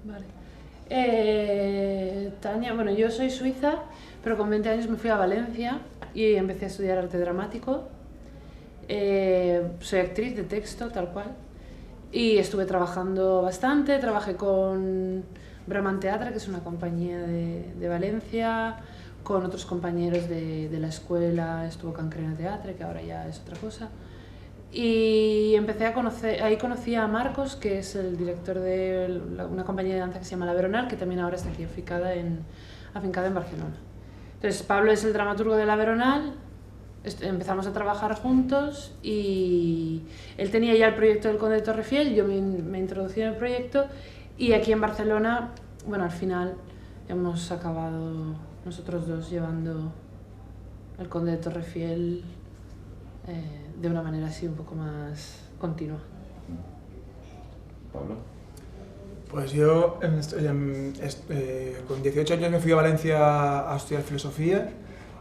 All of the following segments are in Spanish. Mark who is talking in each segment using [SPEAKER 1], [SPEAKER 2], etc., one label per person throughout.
[SPEAKER 1] Vale. Tania, bueno, yo soy suiza, pero con 20 años me fui a Valencia y empecé a estudiar arte dramático. Soy actriz de texto, tal cual. Y estuve trabajando bastante, trabajé con Brahman Teatre, que es una compañía de Valencia, con otros compañeros de la escuela, estuvo Cancrena Teatre, que ahora ya es otra cosa. Y empecé a conocer, ahí conocí a Marcos, que es el director de una compañía de danza que se llama La Veronal, que también ahora está aquí afincada en Barcelona. Entonces Pablo es el dramaturgo de La Veronal, empezamos a trabajar juntos y él tenía ya el proyecto del Conde de Torrefiel, yo me introducí en el proyecto y aquí en Barcelona, bueno, al final hemos acabado nosotros dos llevando el Conde de Torrefiel de una manera así un poco más continua.
[SPEAKER 2] Pablo.
[SPEAKER 3] Pues yo con 18 años me fui a Valencia a estudiar filosofía.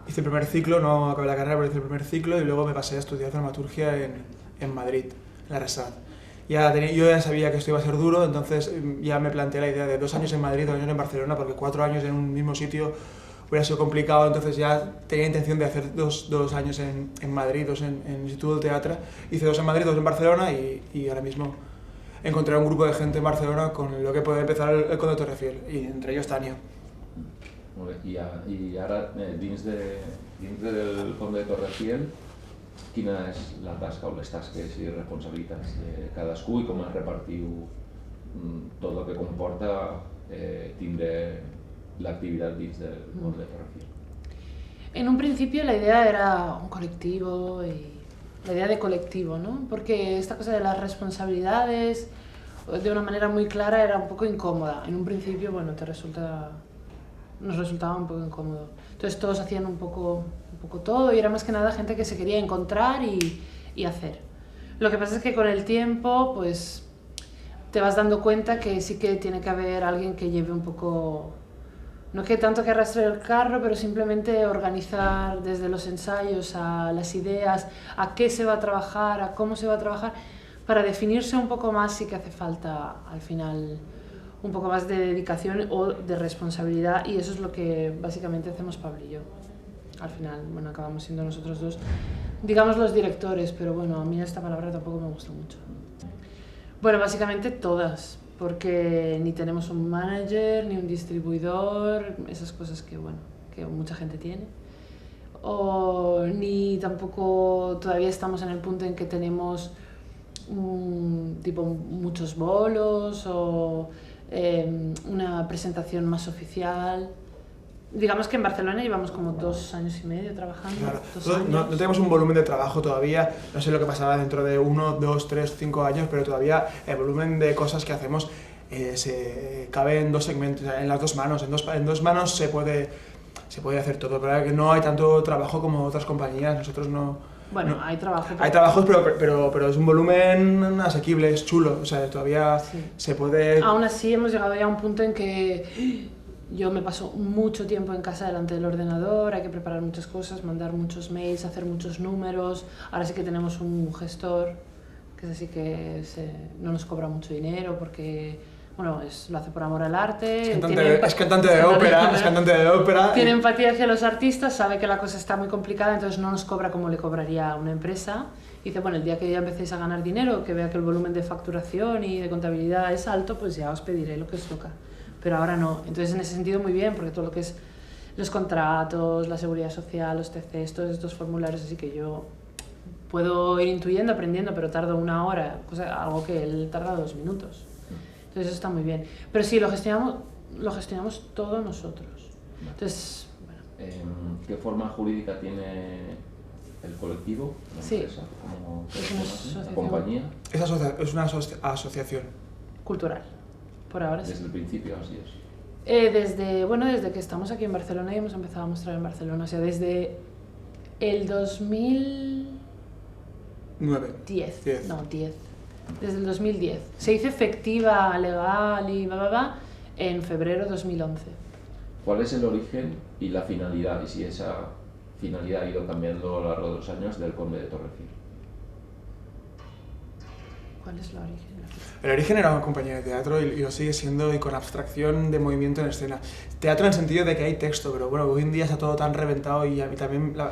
[SPEAKER 3] Hice el primer ciclo, no acabé la carrera, pero hice el primer ciclo y luego me pasé a estudiar dramaturgia en Madrid, en la RESAD. Yo ya sabía que esto iba a ser duro, entonces ya me planteé la idea de 2 años en Madrid, 2 años en Barcelona, porque 4 años en un mismo sitio hubiera sido complicado, entonces ya tenía intención de hacer dos años en Madrid, 2 en el Instituto del Teatre. Hice 2 en Madrid, 2 en Barcelona y ahora mismo encontré un grupo de gente en Barcelona con lo que puede empezar el Conde de Torrefiel, y entre ellos Tania.
[SPEAKER 2] I ara, dins del Conde de Torrefiel, quina és la tasca o les tasques i responsabilitats de cadascú i com es repartiu tot el que comporta tindre l'activitat dins del Conde de Torrefiel?
[SPEAKER 1] En un principio la idea era un colectivo y la idea de colectivo, ¿no? Porque esta cosa de las responsabilidades de una manera muy clara era un poco incómoda. En un principio, bueno, nos resultaba un poco incómodo. Entonces todos hacían un poco todo y era más que nada gente que se quería encontrar y hacer. Lo que pasa es que con el tiempo pues te vas dando cuenta que sí que tiene que haber alguien que lleve un poco, no que tanto que arrastre el carro, pero simplemente organizar desde los ensayos a las ideas, a qué se va a trabajar, a cómo se va a trabajar, para definirse un poco más sí que hace falta al final un poco más de dedicación o de responsabilidad y eso es lo que básicamente hacemos Pablo y yo. Al final, bueno, acabamos siendo nosotros dos, digamos los directores, pero bueno, a mí esta palabra tampoco me gusta mucho. Bueno, básicamente todas, porque ni tenemos un manager, ni un distribuidor, esas cosas que, bueno, que mucha gente tiene. O ni tampoco todavía estamos en el punto en que tenemos tipo muchos bolos o una presentación más oficial. Digamos que en Barcelona llevamos como 2 años y medio trabajando.
[SPEAKER 3] Claro. No tenemos un volumen de trabajo todavía, no sé lo que pasará dentro de 1, 2, 3, 5 años, pero todavía el volumen de cosas que hacemos se cabe en 2 segmentos, en las 2 manos. En dos manos se puede hacer todo, pero que no hay tanto trabajo como otras compañías, nosotros no...
[SPEAKER 1] Bueno,
[SPEAKER 3] no,
[SPEAKER 1] hay trabajo.
[SPEAKER 3] Hay trabajos, pero es un volumen asequible, es chulo, o sea, todavía sí. Se puede...
[SPEAKER 1] Aún así hemos llegado ya a un punto en que yo me paso mucho tiempo en casa delante del ordenador, hay que preparar muchas cosas, mandar muchos mails, hacer muchos números. Ahora sí que tenemos un gestor, que es así que no nos cobra mucho dinero porque... Bueno, lo hace por amor al arte.
[SPEAKER 3] Es cantante de ópera.
[SPEAKER 1] Tiene empatía hacia los artistas, sabe que la cosa está muy complicada, entonces no nos cobra como le cobraría a una empresa. Y dice, bueno, el día que ya empecéis a ganar dinero, que vea que el volumen de facturación y de contabilidad es alto, pues ya os pediré lo que os toca. Pero ahora no. Entonces, en ese sentido, muy bien, porque todo lo que es los contratos, la seguridad social, los TCs, todos estos formularios, así que yo puedo ir intuyendo, aprendiendo, pero tardo 1 hora, algo que él tarda 2 minutos. Entonces eso está muy bien. Pero sí, lo gestionamos todo nosotros. Entonces, bueno.
[SPEAKER 2] ¿Qué forma jurídica tiene el colectivo?
[SPEAKER 1] Sí.
[SPEAKER 2] Empresa,
[SPEAKER 1] es una asociación.
[SPEAKER 2] ¿Compañía?
[SPEAKER 3] Es una asociación.
[SPEAKER 1] Cultural. Por ahora sí.
[SPEAKER 2] ¿Desde el principio así es?
[SPEAKER 1] Desde que estamos aquí en Barcelona y hemos empezado a mostrar en Barcelona. O sea, desde el 2009. 10. No, 10. Desde el 2010. Se hizo efectiva, legal y en febrero de 2011.
[SPEAKER 2] ¿Cuál es el origen y la finalidad? Y si esa finalidad ha ido cambiando a lo largo de los años del Conde de Torrefiel.
[SPEAKER 1] ¿Cuál es la origen?
[SPEAKER 3] El Origen era una compañía de teatro y lo sigue siendo, y con abstracción de movimiento en escena. Teatro en el sentido de que hay texto, pero bueno, hoy en día está todo tan reventado y a mí también la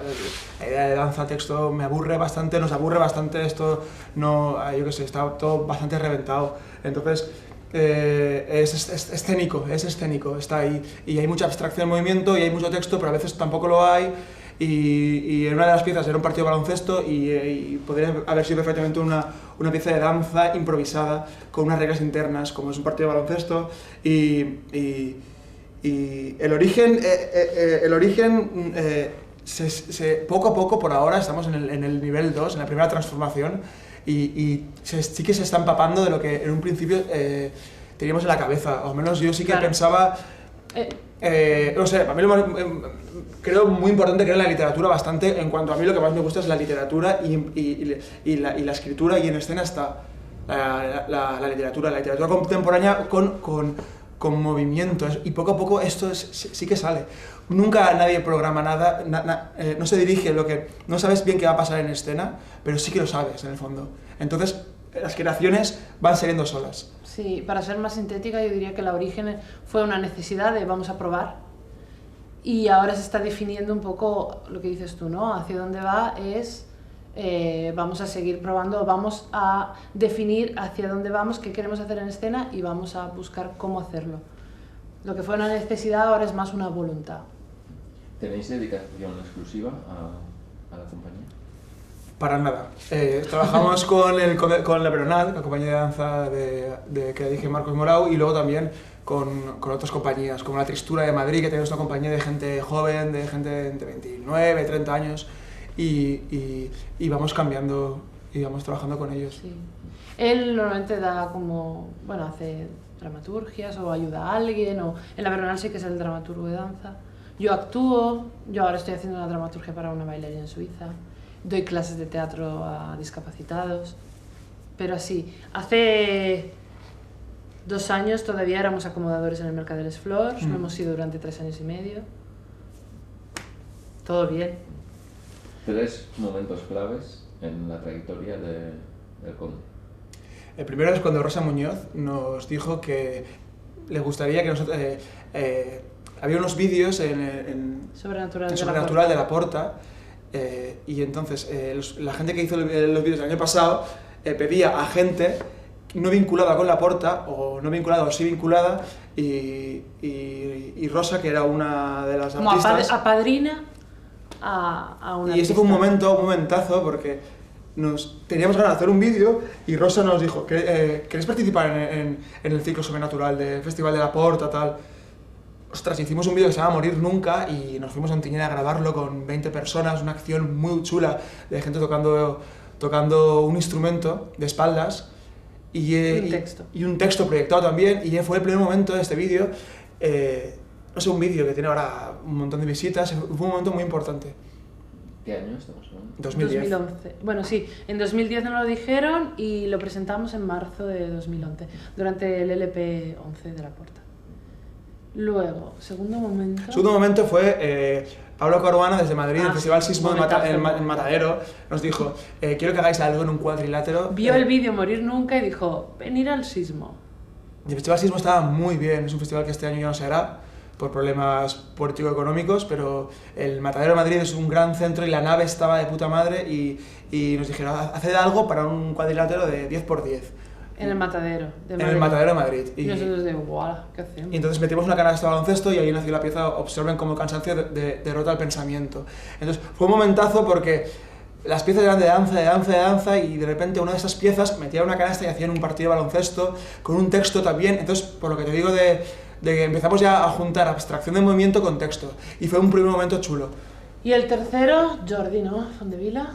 [SPEAKER 3] idea de danza-texto me aburre bastante, nos aburre bastante esto, no, yo qué sé, está todo bastante reventado. Entonces, es escénico, está ahí. Y hay mucha abstracción de movimiento y hay mucho texto, pero a veces tampoco lo hay. Y en una de las piezas era un partido de baloncesto y podría haber sido perfectamente una pieza de danza improvisada con unas reglas internas, como es un partido de baloncesto. Y el origen, poco a poco, por ahora, estamos en el nivel 2, en la primera transformación, y sí que se está empapando de lo que en un principio teníamos en la cabeza, o al menos yo sí que pensaba... no sé, para mí creo muy importante que era la literatura bastante, en cuanto a mí lo que más me gusta es la literatura y la escritura, y en escena está la literatura contemporánea con movimiento, y poco a poco esto sí que sale. Nunca nadie programa nada, no se dirige no sabes bien qué va a pasar en escena, pero sí que lo sabes en el fondo. Entonces las creaciones van saliendo solas.
[SPEAKER 1] Sí, para ser más sintética yo diría que la origen fue una necesidad de vamos a probar, y ahora se está definiendo un poco lo que dices tú, ¿no? Hacia dónde va es vamos a seguir probando, vamos a definir hacia dónde vamos, qué queremos hacer en escena y vamos a buscar cómo hacerlo. Lo que fue una necesidad ahora es más una voluntad.
[SPEAKER 2] ¿Tenéis dedicación exclusiva a la compañía?
[SPEAKER 3] Para nada. Trabajamos con la Veronal, la compañía de danza que dije Marcos Morau, y luego también con otras compañías, como la Tristura de Madrid, que tenemos una compañía de gente joven, de gente entre 29, 30 años, y vamos cambiando y vamos trabajando con ellos.
[SPEAKER 1] Sí. Él normalmente da hace dramaturgias o ayuda a alguien, o en la Veronal sí que es el dramaturgo de danza. Yo actúo, yo ahora estoy haciendo una dramaturgia para una bailarina en Suiza. Doy clases de teatro a discapacitados, pero así, hace 2 años todavía éramos acomodadores en el Mercat de les Flors, lo hemos sido durante 3 años y medio, todo bien.
[SPEAKER 2] 3 momentos claves en la trayectoria del Conde.
[SPEAKER 3] El primero es cuando Rosa Muñoz nos dijo que le gustaría que nosotros... había unos vídeos en Sobrenatural de la Porta, y entonces la gente que hizo los vídeos el año pasado pedía a gente no vinculada con la Porta, o no vinculada o sí vinculada, y Rosa, que era una de las artistas...
[SPEAKER 1] Como apadrina a una
[SPEAKER 3] Y ese fue un momentazo, porque teníamos ganas de hacer un vídeo y Rosa nos dijo, ¿queréis participar en el ciclo sobrenatural del Festival de la Porta, tal? Ostras, hicimos un vídeo que se llama Morir Nunca y nos fuimos a Ontinyent a grabarlo con 20 personas, una acción muy chula de gente tocando un instrumento de espaldas y un texto proyectado también, y fue el primer momento de este vídeo, no sé, un vídeo que tiene ahora un montón de visitas, fue un momento muy importante.
[SPEAKER 2] ¿Qué año estamos hablando?
[SPEAKER 1] 2010. 2011. Bueno, sí, en 2010 nos lo dijeron y lo presentamos en marzo de 2011, durante el LP11 de la Porta. Luego, segundo momento fue
[SPEAKER 3] Pablo Caruana desde Madrid, el Festival Sismo en Matadero, nos dijo, quiero que hagáis algo en un cuadrilátero.
[SPEAKER 1] Vio el vídeo Morir Nunca y dijo, venir al Sismo.
[SPEAKER 3] Y el Festival Sismo estaba muy bien, es un festival que este año ya no se hará por problemas político-económicos, pero el Matadero de Madrid es un gran centro y la nave estaba de puta madre, y nos dijeron, haced algo para un cuadrilátero de 10×10.
[SPEAKER 1] En el Matadero de Madrid.
[SPEAKER 3] En el Matadero de Madrid.
[SPEAKER 1] Y nosotros de guau, ¿qué hacemos?
[SPEAKER 3] Y entonces metimos una canasta de baloncesto y ahí nació la pieza Observen como el cansancio derrota el pensamiento. Entonces fue un momentazo porque las piezas eran de danza, y de repente una de esas piezas metía una canasta y hacían un partido de baloncesto con un texto también. Entonces, por lo que te digo de que empezamos ya a juntar abstracción de movimiento con texto, y fue un primer momento chulo.
[SPEAKER 1] Y el tercero, Jordi, ¿no? Fondevila.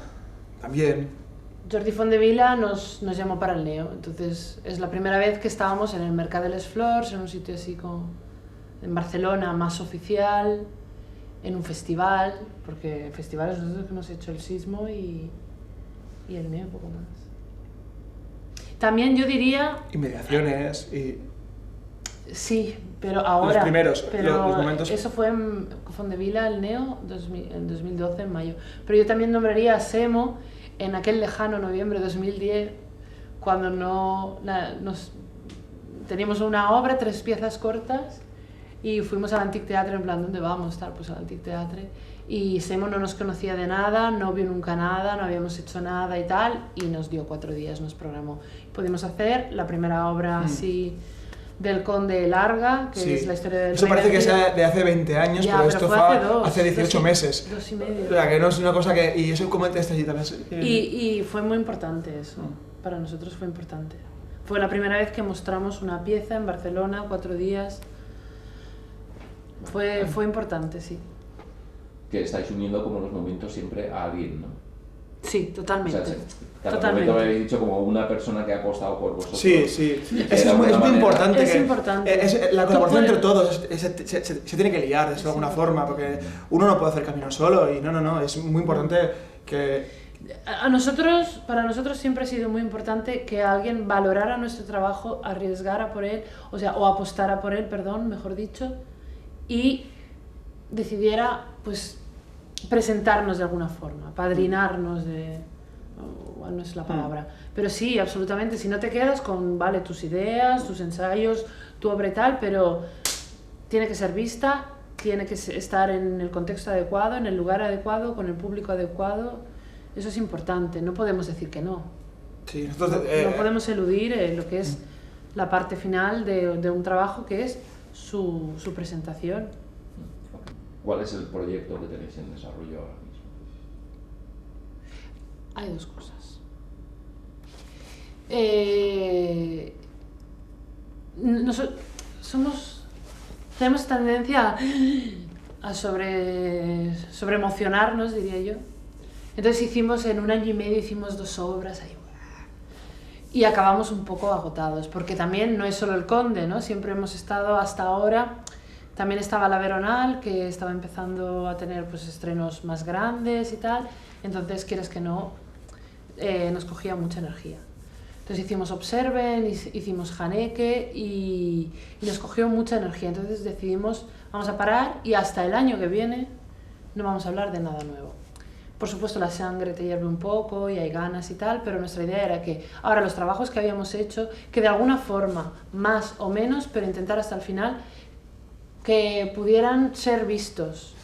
[SPEAKER 3] También.
[SPEAKER 1] Jordi Fondevila nos llamó para el Neo, entonces es la primera vez que estábamos en el Mercat de les Flors, en un sitio así en Barcelona, más oficial, en un festival, porque festivales nosotros hemos hecho el Sismo y el Neo, poco más. También yo diría...
[SPEAKER 3] Inmediaciones y...
[SPEAKER 1] Sí, pero ahora...
[SPEAKER 3] Los primeros,
[SPEAKER 1] pero
[SPEAKER 3] los momentos...
[SPEAKER 1] Eso fue en Fondevila, el Neo, en 2012, en mayo. Pero yo también nombraría a Semo en aquel lejano noviembre de 2010, cuando teníamos una obra, 3 piezas cortas, y fuimos al Antic Teatre en plan, ¿dónde vamos? Pues al Antic Teatre. Y Simon no nos conocía de nada, no vio nunca nada, no habíamos hecho nada y tal, y nos dio 4 días, nos programó. Pudimos hacer la primera obra así del Conde larga, que es la historia del
[SPEAKER 3] Eso parece que sea de hace 20 años, pero esto fue hace 18 meses.
[SPEAKER 1] 2 y medio.
[SPEAKER 3] O sea, que no es una cosa que... Y eso como este allí también.
[SPEAKER 1] Y fue muy importante eso, para nosotros fue importante. Fue la primera vez que mostramos una pieza en Barcelona, 4 días. Fue importante, sí.
[SPEAKER 2] Que estáis uniendo como los momentos siempre a alguien, ¿no?
[SPEAKER 1] Sí, totalmente.
[SPEAKER 2] O sea, cada momento me habéis dicho como una persona que ha apostado por vosotros.
[SPEAKER 3] Sí. Eso es muy importante.
[SPEAKER 1] Es importante.
[SPEAKER 3] La colaboración entre todos se tiene que liar de alguna forma, porque uno no puede hacer camino solo y no, es muy importante que...
[SPEAKER 1] Para nosotros siempre ha sido muy importante que alguien valorara nuestro trabajo, arriesgara por él, o apostara por él, mejor dicho, y decidiera, pues, presentarnos de alguna forma, padrinarnos no es la palabra, pero sí, absolutamente, si no te quedas con, vale, tus ideas, tus ensayos, tu obra y tal, pero tiene que ser vista, tiene que estar en el contexto adecuado, en el lugar adecuado, con el público adecuado, eso es importante, no podemos decir que no.
[SPEAKER 3] Sí, nosotros,
[SPEAKER 1] no podemos eludir lo que es la parte final de un trabajo que es su presentación.
[SPEAKER 2] ¿Cuál es el proyecto que tenéis en desarrollo ahora mismo?
[SPEAKER 1] Hay 2 cosas. Tenemos tendencia a sobreemocionarnos, diría yo. Entonces en 1 año y medio hicimos 2 obras ahí, y acabamos un poco agotados, porque también no es solo el Conde, ¿no? Siempre hemos estado hasta ahora. También estaba la Veronal, que estaba empezando a tener pues, estrenos más grandes y tal, entonces, quieres que no, nos cogía mucha energía. Entonces hicimos Observen, hicimos Haneke y nos cogió mucha energía, entonces decidimos, vamos a parar y hasta el año que viene no vamos a hablar de nada nuevo. Por supuesto la sangre te hierve un poco y hay ganas y tal, pero nuestra idea era que ahora los trabajos que habíamos hecho, que de alguna forma, más o menos, pero intentar hasta el final, que pudieran ser vistos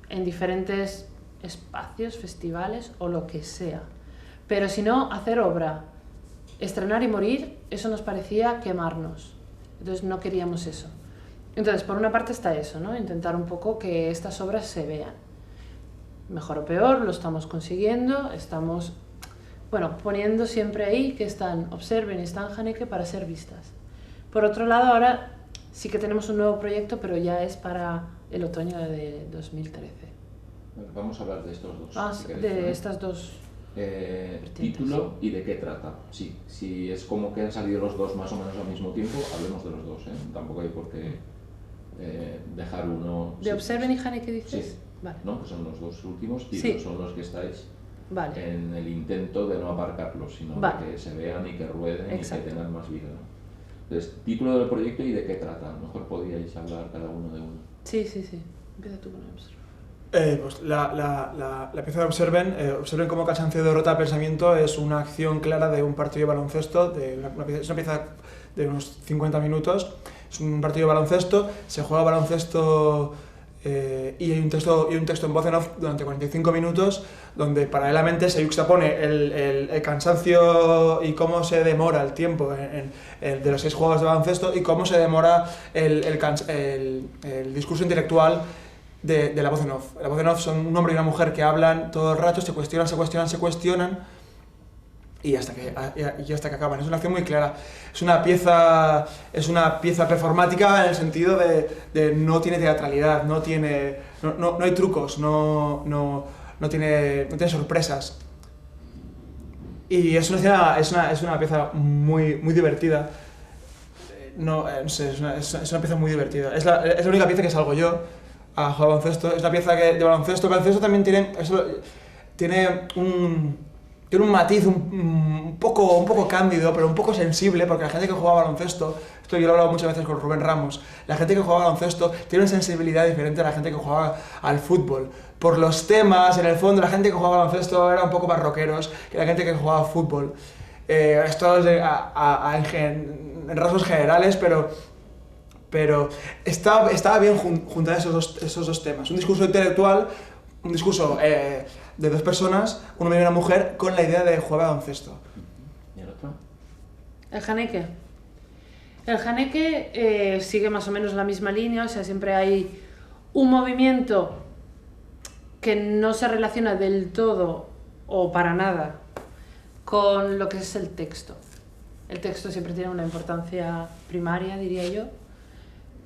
[SPEAKER 1] en diferentes espacios, festivales o lo que sea. Pero si no, hacer obra, estrenar y morir, eso nos parecía quemarnos. Entonces no queríamos eso. Entonces, por una parte está eso, ¿no? Intentar un poco que estas obras se vean. Mejor o peor, lo estamos consiguiendo, estamos, poniendo siempre ahí que están Observen y están Haneke para ser vistas. Por otro lado, ahora sí que tenemos un nuevo proyecto, pero ya es para el otoño de 2013.
[SPEAKER 2] Vamos a hablar de estos 2. Si
[SPEAKER 1] de estas 2.
[SPEAKER 2] Título y de qué trata. Sí, si es como que han salido los 2 más o menos al mismo tiempo, hablemos de los 2, ¿eh? Tampoco hay por qué dejar uno...
[SPEAKER 1] ¿De Observen y Haneke dices?
[SPEAKER 2] Sí.
[SPEAKER 1] Vale.
[SPEAKER 2] ¿No? Pues son los 2 últimos títulos, son los que estáis en el intento de no aparcarlos, sino de que se vean y que rueden. Exacto. Y que tengan más vida, ¿no? Entonces, título del proyecto y de qué trata. A lo mejor podríais hablar cada uno de uno.
[SPEAKER 1] Sí. Empieza tú con Observen.
[SPEAKER 3] Pues la pieza de Observen como cansancio de derrota de pensamiento es una acción clara de un partido de baloncesto, es una pieza de unos 50 minutos, es un partido de baloncesto, se juega baloncesto y hay un texto en voz en off durante 45 minutos donde paralelamente se yuxtapone el cansancio y cómo se demora el tiempo de los 6 juegos de baloncesto y cómo se demora el discurso intelectual de la voz en off. La voz en off son un hombre y una mujer que hablan todo el rato, se cuestionan y hasta que acaban. Es una acción muy clara. Es una pieza performática en el sentido de no tiene teatralidad, no hay trucos, no tiene sorpresas. Y es una pieza muy divertida. Es una pieza muy divertida. Es la única pieza que salgo yo a jugar baloncesto. Es una pieza de baloncesto. El baloncesto también tiene un matiz un poco cándido, pero un poco sensible, porque la gente que juega baloncesto, esto yo lo he hablado muchas veces con Rubén Ramos, la gente que juega baloncesto tiene una sensibilidad diferente a la gente que juega al fútbol. Por los temas, en el fondo, la gente que juega baloncesto era un poco más rockeros que la gente que jugaba fútbol. esto es en rasgos generales, pero estaba bien juntar esos dos temas. Un discurso intelectual, un discurso de dos personas, un hombre y una mujer, con la idea de jugar baloncesto.
[SPEAKER 2] ¿Y el otro?
[SPEAKER 1] El Haneke. El Haneke sigue más o menos la misma línea, o sea, siempre hay un movimiento que no se relaciona del todo o para nada con lo que es el texto. El texto siempre tiene una importancia primaria, diría yo,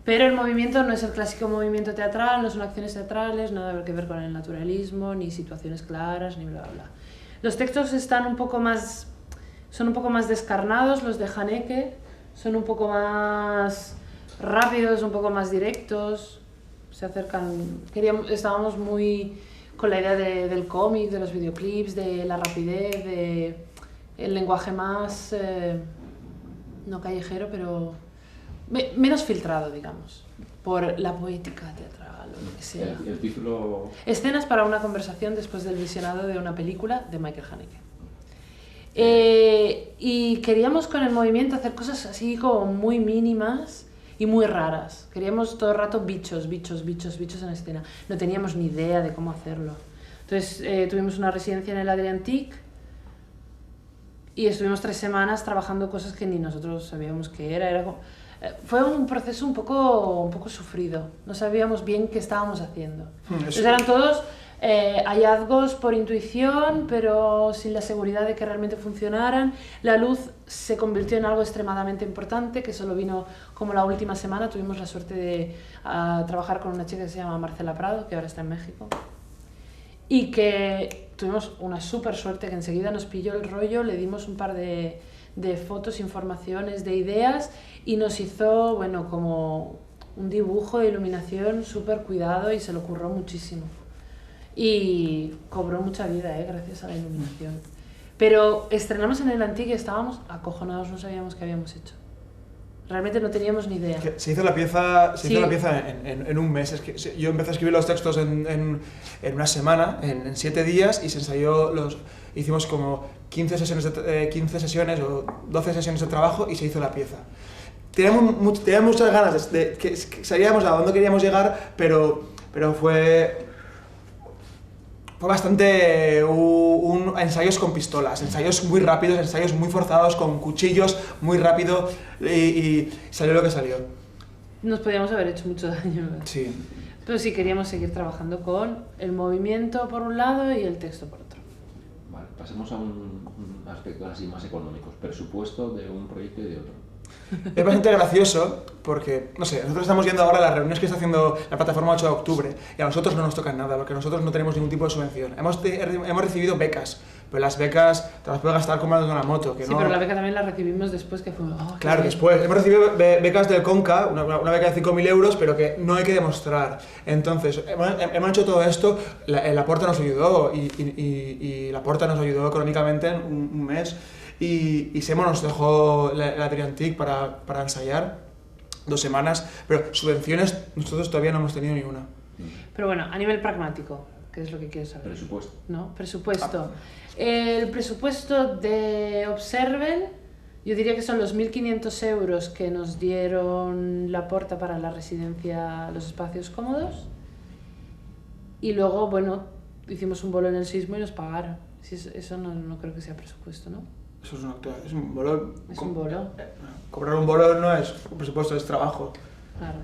[SPEAKER 1] pero el movimiento no es el clásico movimiento teatral, no son acciones teatrales, nada que ver con el naturalismo, ni situaciones claras, ni bla, bla, bla. Los textos son un poco más descarnados, los de Haneke, son un poco más rápidos, un poco más directos, se acercan, estábamos muy con la idea del cómic, de los videoclips, de la rapidez, de el lenguaje más, no callejero, pero menos filtrado, digamos, por la poética teatral o lo que sea.
[SPEAKER 2] El título...
[SPEAKER 1] Escenas para una conversación después del visionado de una película de Michael Haneke. Y queríamos con el movimiento hacer cosas así como muy mínimas y muy raras. Queríamos todo el rato bichos en escena. No teníamos ni idea de cómo hacerlo. Entonces tuvimos una residencia en el Adriatic y estuvimos 3 semanas trabajando cosas que ni nosotros sabíamos qué era. Fue un proceso un poco sufrido. No sabíamos bien qué estábamos haciendo. Entonces eran todos hallazgos por intuición, pero sin la seguridad de que realmente funcionaran. La luz se convirtió en algo extremadamente importante, que solo vino como la última semana. Tuvimos la suerte de trabajar con una chica que se llama Marcela Prado, que ahora está en México, y que tuvimos una súper suerte, que enseguida nos pilló el rollo, le dimos un par de fotos, informaciones, de ideas, y nos hizo, bueno, como un dibujo de iluminación súper cuidado y se lo curró muchísimo. Y cobró mucha vida, gracias a la iluminación. Pero estrenamos en el Antique y estábamos acojonados, no sabíamos qué habíamos hecho. Realmente no teníamos ni idea.
[SPEAKER 3] Se hizo la pieza en un mes. Es que yo empecé a escribir los textos en una semana, en 7 días, y se ensayó hicimos como 15 sesiones o 12 sesiones de trabajo y se hizo la pieza. Teníamos muchas ganas de que sabíamos a dónde queríamos llegar, pero fue bastante ensayos con pistolas, ensayos muy rápidos, ensayos muy forzados, con cuchillos, muy rápido, y salió lo que salió.
[SPEAKER 1] Nos podíamos haber hecho mucho daño, ¿verdad?
[SPEAKER 3] Sí.
[SPEAKER 1] Pero sí queríamos seguir trabajando con el movimiento por un lado y el texto por otro.
[SPEAKER 2] Vale, pasemos a un aspecto así más económico, presupuesto de un proyecto y de otro.
[SPEAKER 3] Es bastante gracioso porque, no sé, nosotros estamos viendo ahora las reuniones que está haciendo la plataforma 8 de octubre y a nosotros no nos tocan nada porque nosotros no tenemos ningún tipo de subvención. Hemos recibido becas, pero las becas te las puedes gastar comprando una moto. Que
[SPEAKER 1] sí,
[SPEAKER 3] no...
[SPEAKER 1] pero la beca también la recibimos después, que fue... Oh,
[SPEAKER 3] claro, después. Hemos recibido becas del CONCA, una beca de 5.000 euros, pero que no hay que demostrar. Entonces, hemos hecho todo esto, la Porta nos ayudó y la Porta nos ayudó económicamente en un mes. Y Semo nos dejó la Adriatic para ensayar 2 semanas, pero subvenciones nosotros todavía no hemos tenido ni una.
[SPEAKER 1] Pero bueno, a nivel pragmático, ¿qué es lo que quieres saber?
[SPEAKER 2] Presupuesto.
[SPEAKER 1] ¿No? Presupuesto. El presupuesto de Observen, yo diría que son los 1.500 euros que nos dieron la Porta para la residencia, los espacios cómodos. Y luego, bueno, hicimos un bolo en el Sismo y nos pagaron. Eso no creo que sea presupuesto, ¿no?
[SPEAKER 3] Eso es un bolo.
[SPEAKER 1] Es un bolo.
[SPEAKER 3] Cobrar un bolo no es un presupuesto, es trabajo.
[SPEAKER 1] Claro.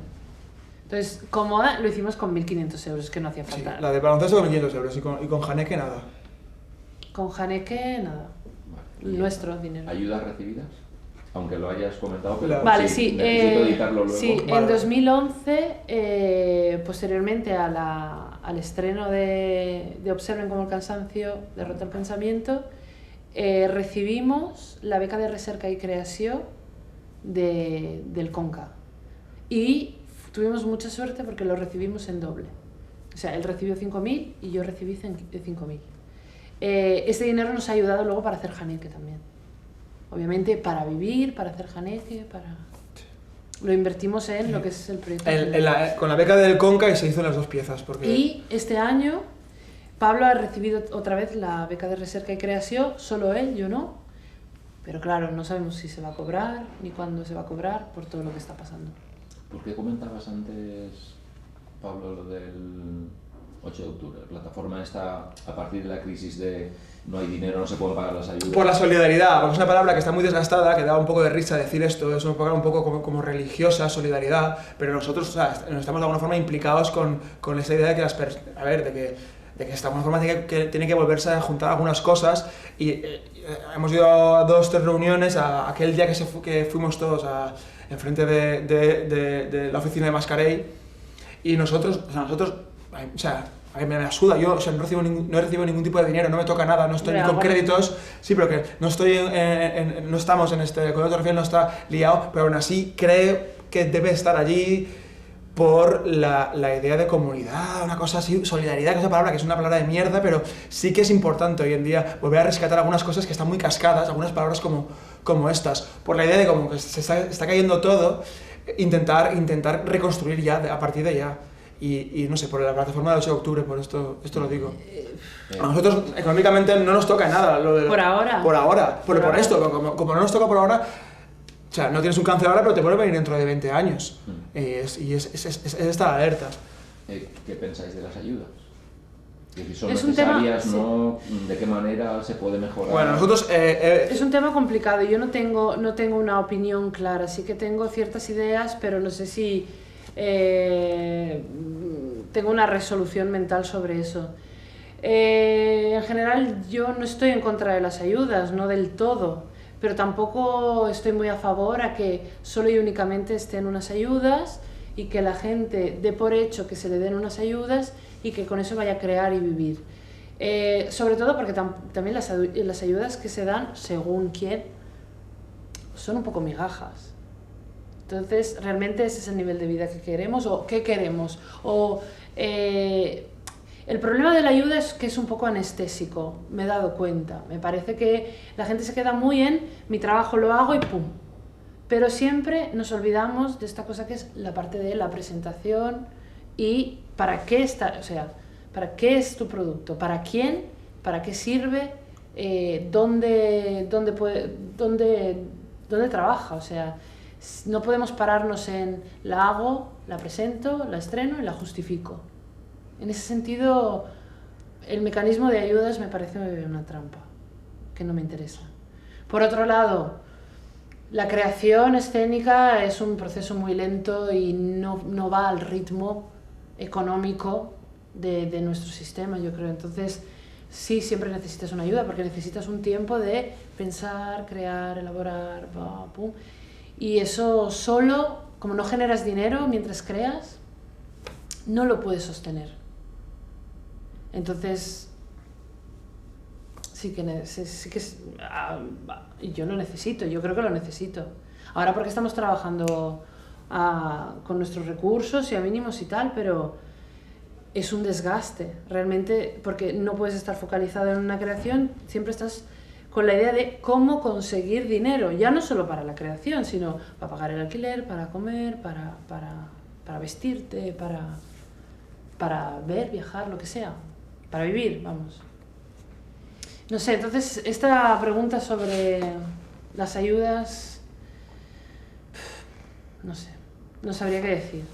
[SPEAKER 1] Entonces, cómoda lo hicimos con 1.500 euros, que no hacía falta.
[SPEAKER 3] Sí, la de baloncesto con 1.500 euros y con Haneke nada.
[SPEAKER 1] Con Haneke nada.
[SPEAKER 2] Vale.
[SPEAKER 1] Nuestro dinero.
[SPEAKER 2] ¿Ayudas recibidas? Aunque lo hayas comentado, pero
[SPEAKER 1] vale,
[SPEAKER 2] sí,
[SPEAKER 1] sí,
[SPEAKER 2] necesito editarlo luego.
[SPEAKER 1] Sí,
[SPEAKER 3] vale.
[SPEAKER 1] En 2011, posteriormente al estreno de Observen como el cansancio, derrota el pensamiento, recibimos la beca de recerca y creación del CONCA. Y tuvimos mucha suerte porque lo recibimos en doble. O sea, él recibió 5.000 y yo recibí 5.000. Este dinero nos ha ayudado luego para hacer Haneke también. Obviamente para vivir, para hacer Haneke, lo invertimos en lo que es el proyecto.
[SPEAKER 3] Con la beca del CONCA y se hizo las 2 piezas. Porque...
[SPEAKER 1] Y este año Pablo ha recibido otra vez la beca de recerca y creación, solo él, yo no. Pero claro, no sabemos si se va a cobrar ni cuándo se va a cobrar por todo lo que está pasando.
[SPEAKER 2] ¿Por qué comentabas antes, Pablo, lo del 8 de octubre? La plataforma está a partir de la crisis de no hay dinero, no se pueden pagar las ayudas.
[SPEAKER 3] Por la solidaridad, porque es una palabra que está muy desgastada, que da un poco de risa decir esto, es una palabra un poco como religiosa, solidaridad, pero nosotros, o sea, nos estamos de alguna forma implicados con esa idea de que de que esta forma tiene que volverse a juntar algunas cosas y hemos ido a 2 o 3 reuniones, aquel día que fuimos todos enfrente de la oficina de Mascarell y nosotros, a mí me la suda, yo no recibo ningún tipo de dinero, no me toca nada, no estoy ni con créditos, sí, pero que no estamos en este, con otro no está liado, pero aún así creo que debe estar allí por la idea de comunidad, una cosa así, solidaridad, que es una palabra que es una palabra de mierda, pero sí que es importante hoy en día volver a rescatar algunas cosas que están muy cascadas, algunas palabras como estas, por la idea de como que se está cayendo todo, intentar reconstruir ya, a partir de ya. Y no sé, por la plataforma del 8 de octubre, por esto lo digo. A nosotros económicamente no nos toca nada.
[SPEAKER 1] ¿Por ahora?
[SPEAKER 3] Por ahora, por esto, como no nos toca por ahora, o sea, no tienes un cáncer ahora, pero te puede venir dentro de 20 años. Y es estar alerta.
[SPEAKER 2] ¿Qué pensáis de las ayudas? ¿Son
[SPEAKER 1] es
[SPEAKER 2] necesarias?
[SPEAKER 1] Un tema,
[SPEAKER 2] ¿No? ¿De qué manera se puede mejorar?
[SPEAKER 3] Bueno, nosotros...
[SPEAKER 1] Es un tema complicado, yo no tengo una opinión clara, sí que tengo ciertas ideas, pero no sé si tengo una resolución mental sobre eso. En general yo no estoy en contra de las ayudas, no del todo, pero tampoco estoy muy a favor a que solo y únicamente estén unas ayudas y que la gente dé por hecho que se le den unas ayudas y que con eso vaya a crear y vivir. Sobre todo porque también las ayudas que se dan, según quién, son un poco migajas. Entonces, ¿realmente ese es el nivel de vida que queremos? ¿O qué queremos? El problema de la ayuda es que es un poco anestésico, me he dado cuenta. Me parece que la gente se queda muy en mi trabajo lo hago y pum. Pero siempre nos olvidamos de esta cosa que es la parte de la presentación y para qué está, o sea, para qué es tu producto, para quién, para qué sirve, dónde trabaja, o sea, no podemos pararnos en la hago, la presento, la estreno y la justifico. En ese sentido, el mecanismo de ayudas me parece una trampa, que no me interesa. Por otro lado, la creación escénica es un proceso muy lento y no va al ritmo económico de nuestro sistema, yo creo. Entonces, sí, siempre necesitas una ayuda, porque necesitas un tiempo de pensar, crear, elaborar, pum. Y eso solo, como no generas dinero mientras creas, no lo puedes sostener. Entonces, sí que yo lo necesito, yo creo que lo necesito. Ahora porque estamos trabajando con nuestros recursos y a mínimos y tal, pero es un desgaste, realmente, porque no puedes estar focalizado en una creación, siempre estás con la idea de cómo conseguir dinero, ya no solo para la creación, sino para pagar el alquiler, para comer, para vestirte, para ver, viajar, lo que sea, para vivir, vamos. No sé, entonces esta pregunta sobre las ayudas, no sé, no sabría qué decir,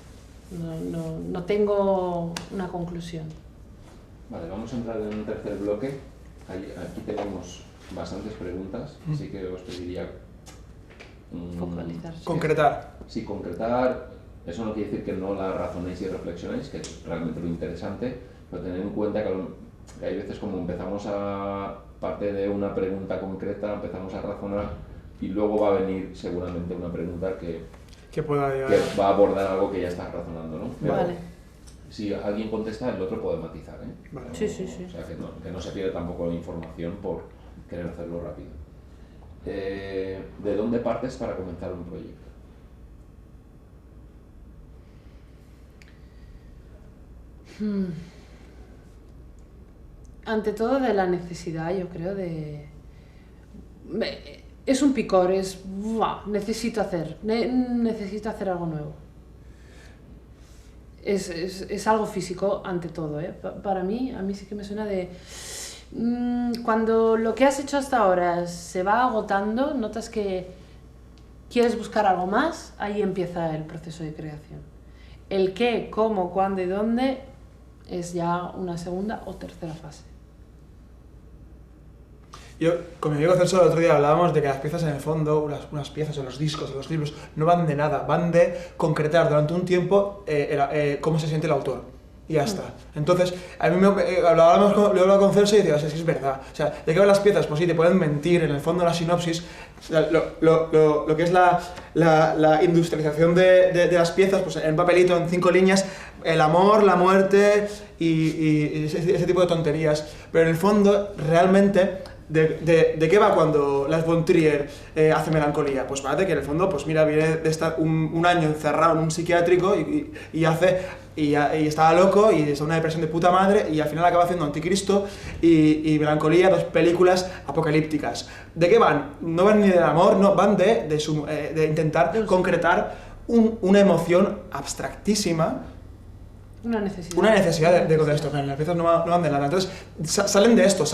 [SPEAKER 1] no tengo una conclusión.
[SPEAKER 2] Vale, vamos a entrar en un tercer bloque. Aquí tenemos bastantes preguntas, así que os pediría
[SPEAKER 1] Focalizarse.
[SPEAKER 3] Concretar.
[SPEAKER 2] Sí, concretar. Eso no quiere decir que no la razonéis y reflexionéis, que es realmente lo interesante, pero tened en cuenta que hay veces como empezamos a parte de una pregunta concreta, empezamos a razonar y luego va a venir seguramente una pregunta que va a abordar algo que ya estás razonando, ¿no? Pero
[SPEAKER 1] Vale.
[SPEAKER 2] si alguien contesta, el otro puede matizar, ¿eh?
[SPEAKER 3] Vale.
[SPEAKER 1] Sí.
[SPEAKER 2] O sea, que no se pierde tampoco la información por querer hacerlo rápido. ¿De dónde partes para comenzar un proyecto?
[SPEAKER 1] Ante todo de la necesidad, yo creo, es un picor, necesito hacer algo nuevo. Es algo físico ante todo, ¿eh? A mí sí que me suena de Cuando lo que has hecho hasta ahora se va agotando, notas que quieres buscar algo más, ahí empieza el proceso de creación. El qué, cómo, cuándo y dónde es ya una segunda o tercera fase.
[SPEAKER 3] Yo, con mi amigo Celso, el otro día hablábamos de que las piezas en el fondo, unas piezas o los discos o los libros, no van de nada, van de concretar durante un tiempo cómo se siente el autor. Y ya está. Entonces, a mí lo he hablado con Celso y decía, es que es verdad. O sea, ¿de qué van las piezas? Pues sí, te pueden mentir, en el fondo la sinopsis, lo que es la industrialización de las piezas, pues en papelito, en 5 líneas, el amor, la muerte y ese tipo de tonterías. Pero en el fondo, realmente, ¿de qué va cuando Lars von Trier hace Melancolía? Pues va de que en el fondo, pues mira, viene de estar un año encerrado en un psiquiátrico y estaba loco y está en una depresión de puta madre y al final acaba haciendo Anticristo y Melancolía, 2 películas apocalípticas. ¿De qué van? No van ni del amor, no, van de intentar concretar una emoción abstractísima.
[SPEAKER 1] Una necesidad.
[SPEAKER 3] Una necesidad de esto. Las piezas no van de nada. Entonces, salen de esto,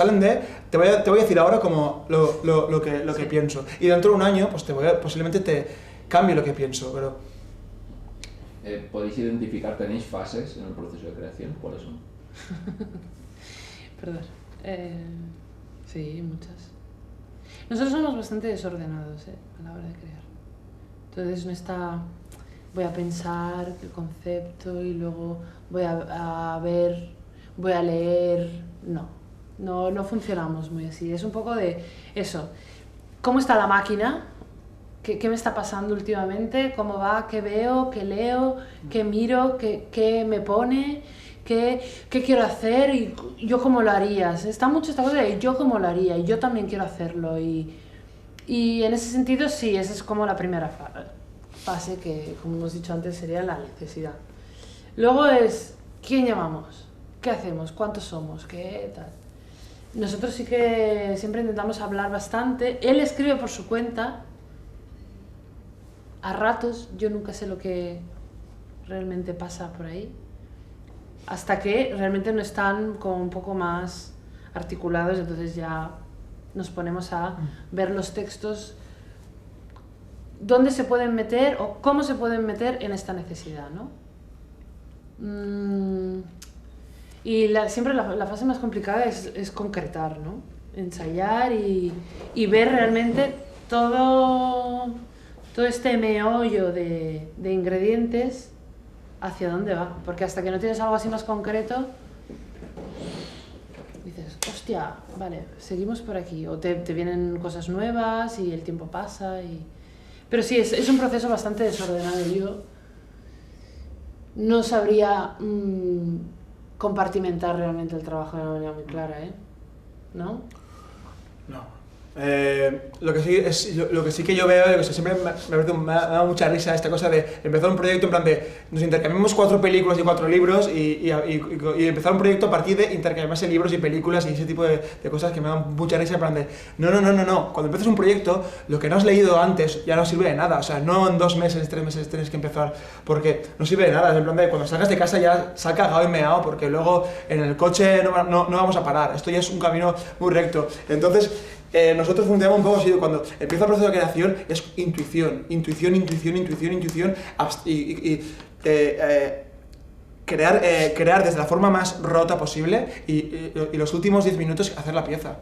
[SPEAKER 3] te voy a decir ahora como lo que pienso. Y dentro de un año, pues posiblemente te cambie lo que pienso, pero...
[SPEAKER 2] ¿Podéis identificar, tenéis fases en el proceso de creación? ¿Cuáles son?
[SPEAKER 1] Perdón. Sí, muchas. Nosotros somos bastante desordenados a la hora de crear. Entonces no está... Voy a pensar el concepto y luego voy a ver, voy a leer... No funcionamos muy así. Es un poco de eso. ¿Cómo está la máquina? ¿Qué me está pasando últimamente? ¿Cómo va? ¿Qué veo? ¿Qué leo? ¿Qué miro? ¿Qué me pone? ¿Qué quiero hacer? ¿Y yo cómo lo harías? Está mucho esta cosa de yo cómo lo haría y yo también quiero hacerlo. Y en ese sentido sí, esa es como la primera fase que, como hemos dicho antes, sería la necesidad. Luego es, ¿quién llamamos? ¿Qué hacemos? ¿Cuántos somos? ¿Qué tal? Nosotros sí que siempre intentamos hablar bastante. Él escribe por su cuenta. A ratos yo nunca sé lo que realmente pasa por ahí. Hasta que realmente no están como un poco más articulados, entonces ya nos ponemos a ver los textos, dónde se pueden meter o cómo se pueden meter en esta necesidad, ¿no? Y siempre la fase más complicada es concretar, ¿no? Ensayar y ver realmente todo este meollo de ingredientes hacia dónde va. Porque hasta que no tienes algo así más concreto, dices, hostia, vale, seguimos por aquí. O te vienen cosas nuevas y el tiempo pasa. Pero sí, es un proceso bastante desordenado. Yo no sabría compartimentar realmente el trabajo de una manera muy clara, ¿eh? ¿No?
[SPEAKER 3] No. Lo que sí que yo veo, lo que siempre me ha dado mucha risa esta cosa de empezar un proyecto en plan de nos intercambiamos 4 películas y 4 libros y empezar un proyecto a partir de intercambiarse libros y películas y ese tipo de cosas que me dan mucha risa en plan de no, cuando empiezas un proyecto lo que no has leído antes ya no sirve de nada, o sea, no en 2 meses, 3 meses tienes que empezar porque no sirve de nada, es en plan de cuando salgas de casa ya sal cagado y meado porque luego en el coche no vamos a parar, esto ya es un camino muy recto, entonces nosotros funcionamos un poco así, cuando empieza el proceso de creación es intuición, crear desde la forma más rota posible y los últimos 10 minutos hacer la pieza.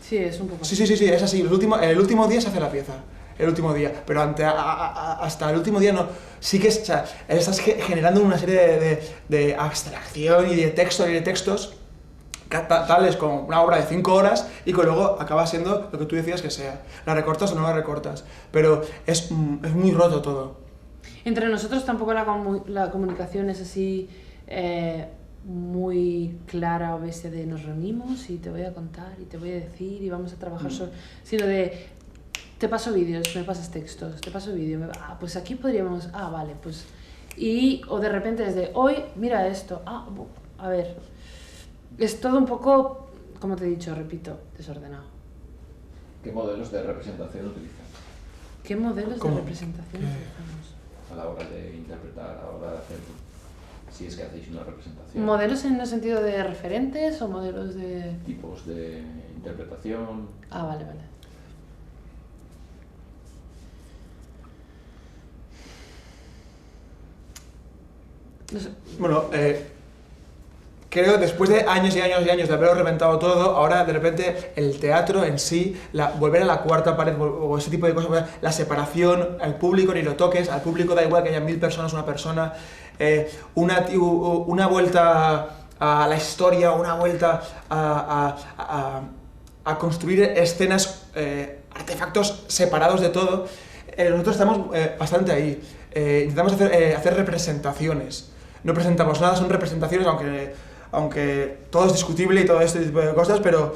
[SPEAKER 1] Sí, es un poco
[SPEAKER 3] Sí, es así, el último día se hace la pieza, el último día, pero hasta el último día no, sí que o sea, estás generando una serie de abstracción y de textos tales como una obra de 5 horas y que luego acaba siendo lo que tú decías que sea. La recortas o no la recortas, pero es muy roto todo.
[SPEAKER 1] Entre nosotros tampoco la comunicación es así muy clara o bestia de nos reunimos y te voy a contar y te voy a decir y vamos a trabajar sobre... Sino de te paso vídeos, me pasas textos, te paso vídeo, pues aquí podríamos... vale, pues... o de repente desde hoy, mira esto, a ver... Es todo un poco, como te he dicho, repito, desordenado.
[SPEAKER 2] ¿Qué modelos de representación utilizas?
[SPEAKER 1] ¿Qué modelos de representación utilizamos?
[SPEAKER 2] A la hora de interpretar, a la hora de hacer si es que hacéis una representación.
[SPEAKER 1] ¿Modelos en el sentido de referentes o modelos de...?
[SPEAKER 2] Tipos de interpretación.
[SPEAKER 1] Ah, vale. No sé.
[SPEAKER 3] Bueno, creo que después de años y años y años de haberlo reventado todo, ahora de repente el teatro en sí, volver a la cuarta pared o ese tipo de cosas, la separación, al público ni lo toques, al público da igual que haya 1000 personas, una persona, una vuelta a la historia, una vuelta a construir escenas, artefactos separados de todo. Nosotros estamos bastante ahí. Intentamos hacer representaciones. No presentamos nada, son representaciones, aunque todo es discutible y todo este tipo de cosas, pero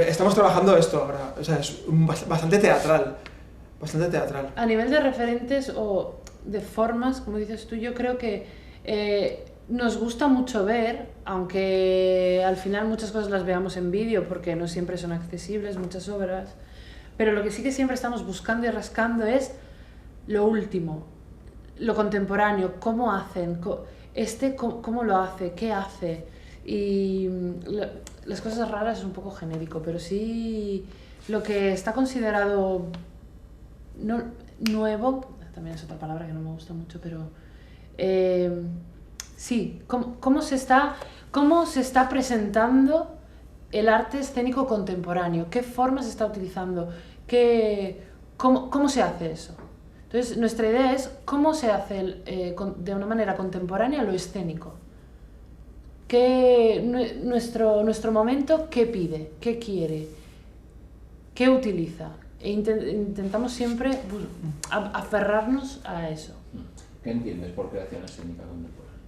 [SPEAKER 3] estamos trabajando esto ahora. O sea, es bastante teatral. Bastante teatral.
[SPEAKER 1] A nivel de referentes o de formas, como dices tú, yo creo que nos gusta mucho ver, aunque al final muchas cosas las veamos en vídeo porque no siempre son accesibles, muchas obras, pero lo que sí que siempre estamos buscando y rascando es lo último, lo contemporáneo, cómo hacen, cómo lo hace, qué hace. Y las cosas raras es un poco genérico, pero sí lo que está considerado nuevo, también es otra palabra que no me gusta mucho, pero sí, cómo se está presentando el arte escénico contemporáneo, qué forma se está utilizando, cómo se hace eso. Entonces, nuestra idea es cómo se hace de una manera contemporánea lo escénico. Nuestro momento, ¿qué pide? ¿Qué quiere? ¿Qué utiliza? E intentamos siempre aferrarnos a eso.
[SPEAKER 2] ¿Qué entiendes por creación escénica contemporánea?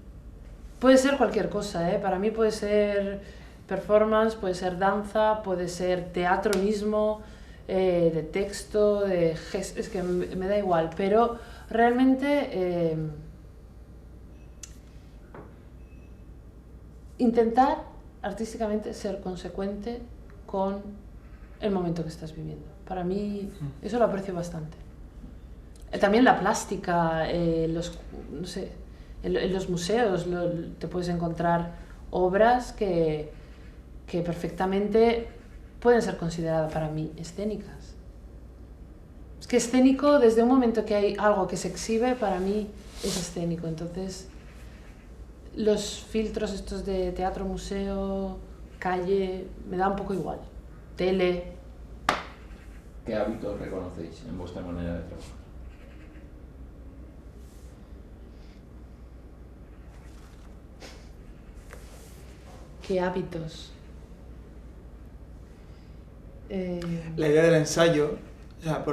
[SPEAKER 1] Puede ser cualquier cosa, ¿eh? Para mí puede ser performance, puede ser danza, puede ser teatro mismo, de texto, de gestos, es que me da igual, pero realmente intentar artísticamente ser consecuente con el momento que estás viviendo. Para mí eso lo aprecio bastante. También la plástica, no sé, en los museos te puedes encontrar obras que perfectamente pueden ser consideradas para mí escénicas. Es que escénico, desde un momento que hay algo que se exhibe, para mí es escénico. Entonces, los filtros estos de teatro, museo, calle, me da un poco igual. Tele.
[SPEAKER 2] ¿Qué hábitos reconocéis en vuestra manera de trabajar?
[SPEAKER 1] ¿Qué hábitos?
[SPEAKER 3] La idea del ensayo, o sea,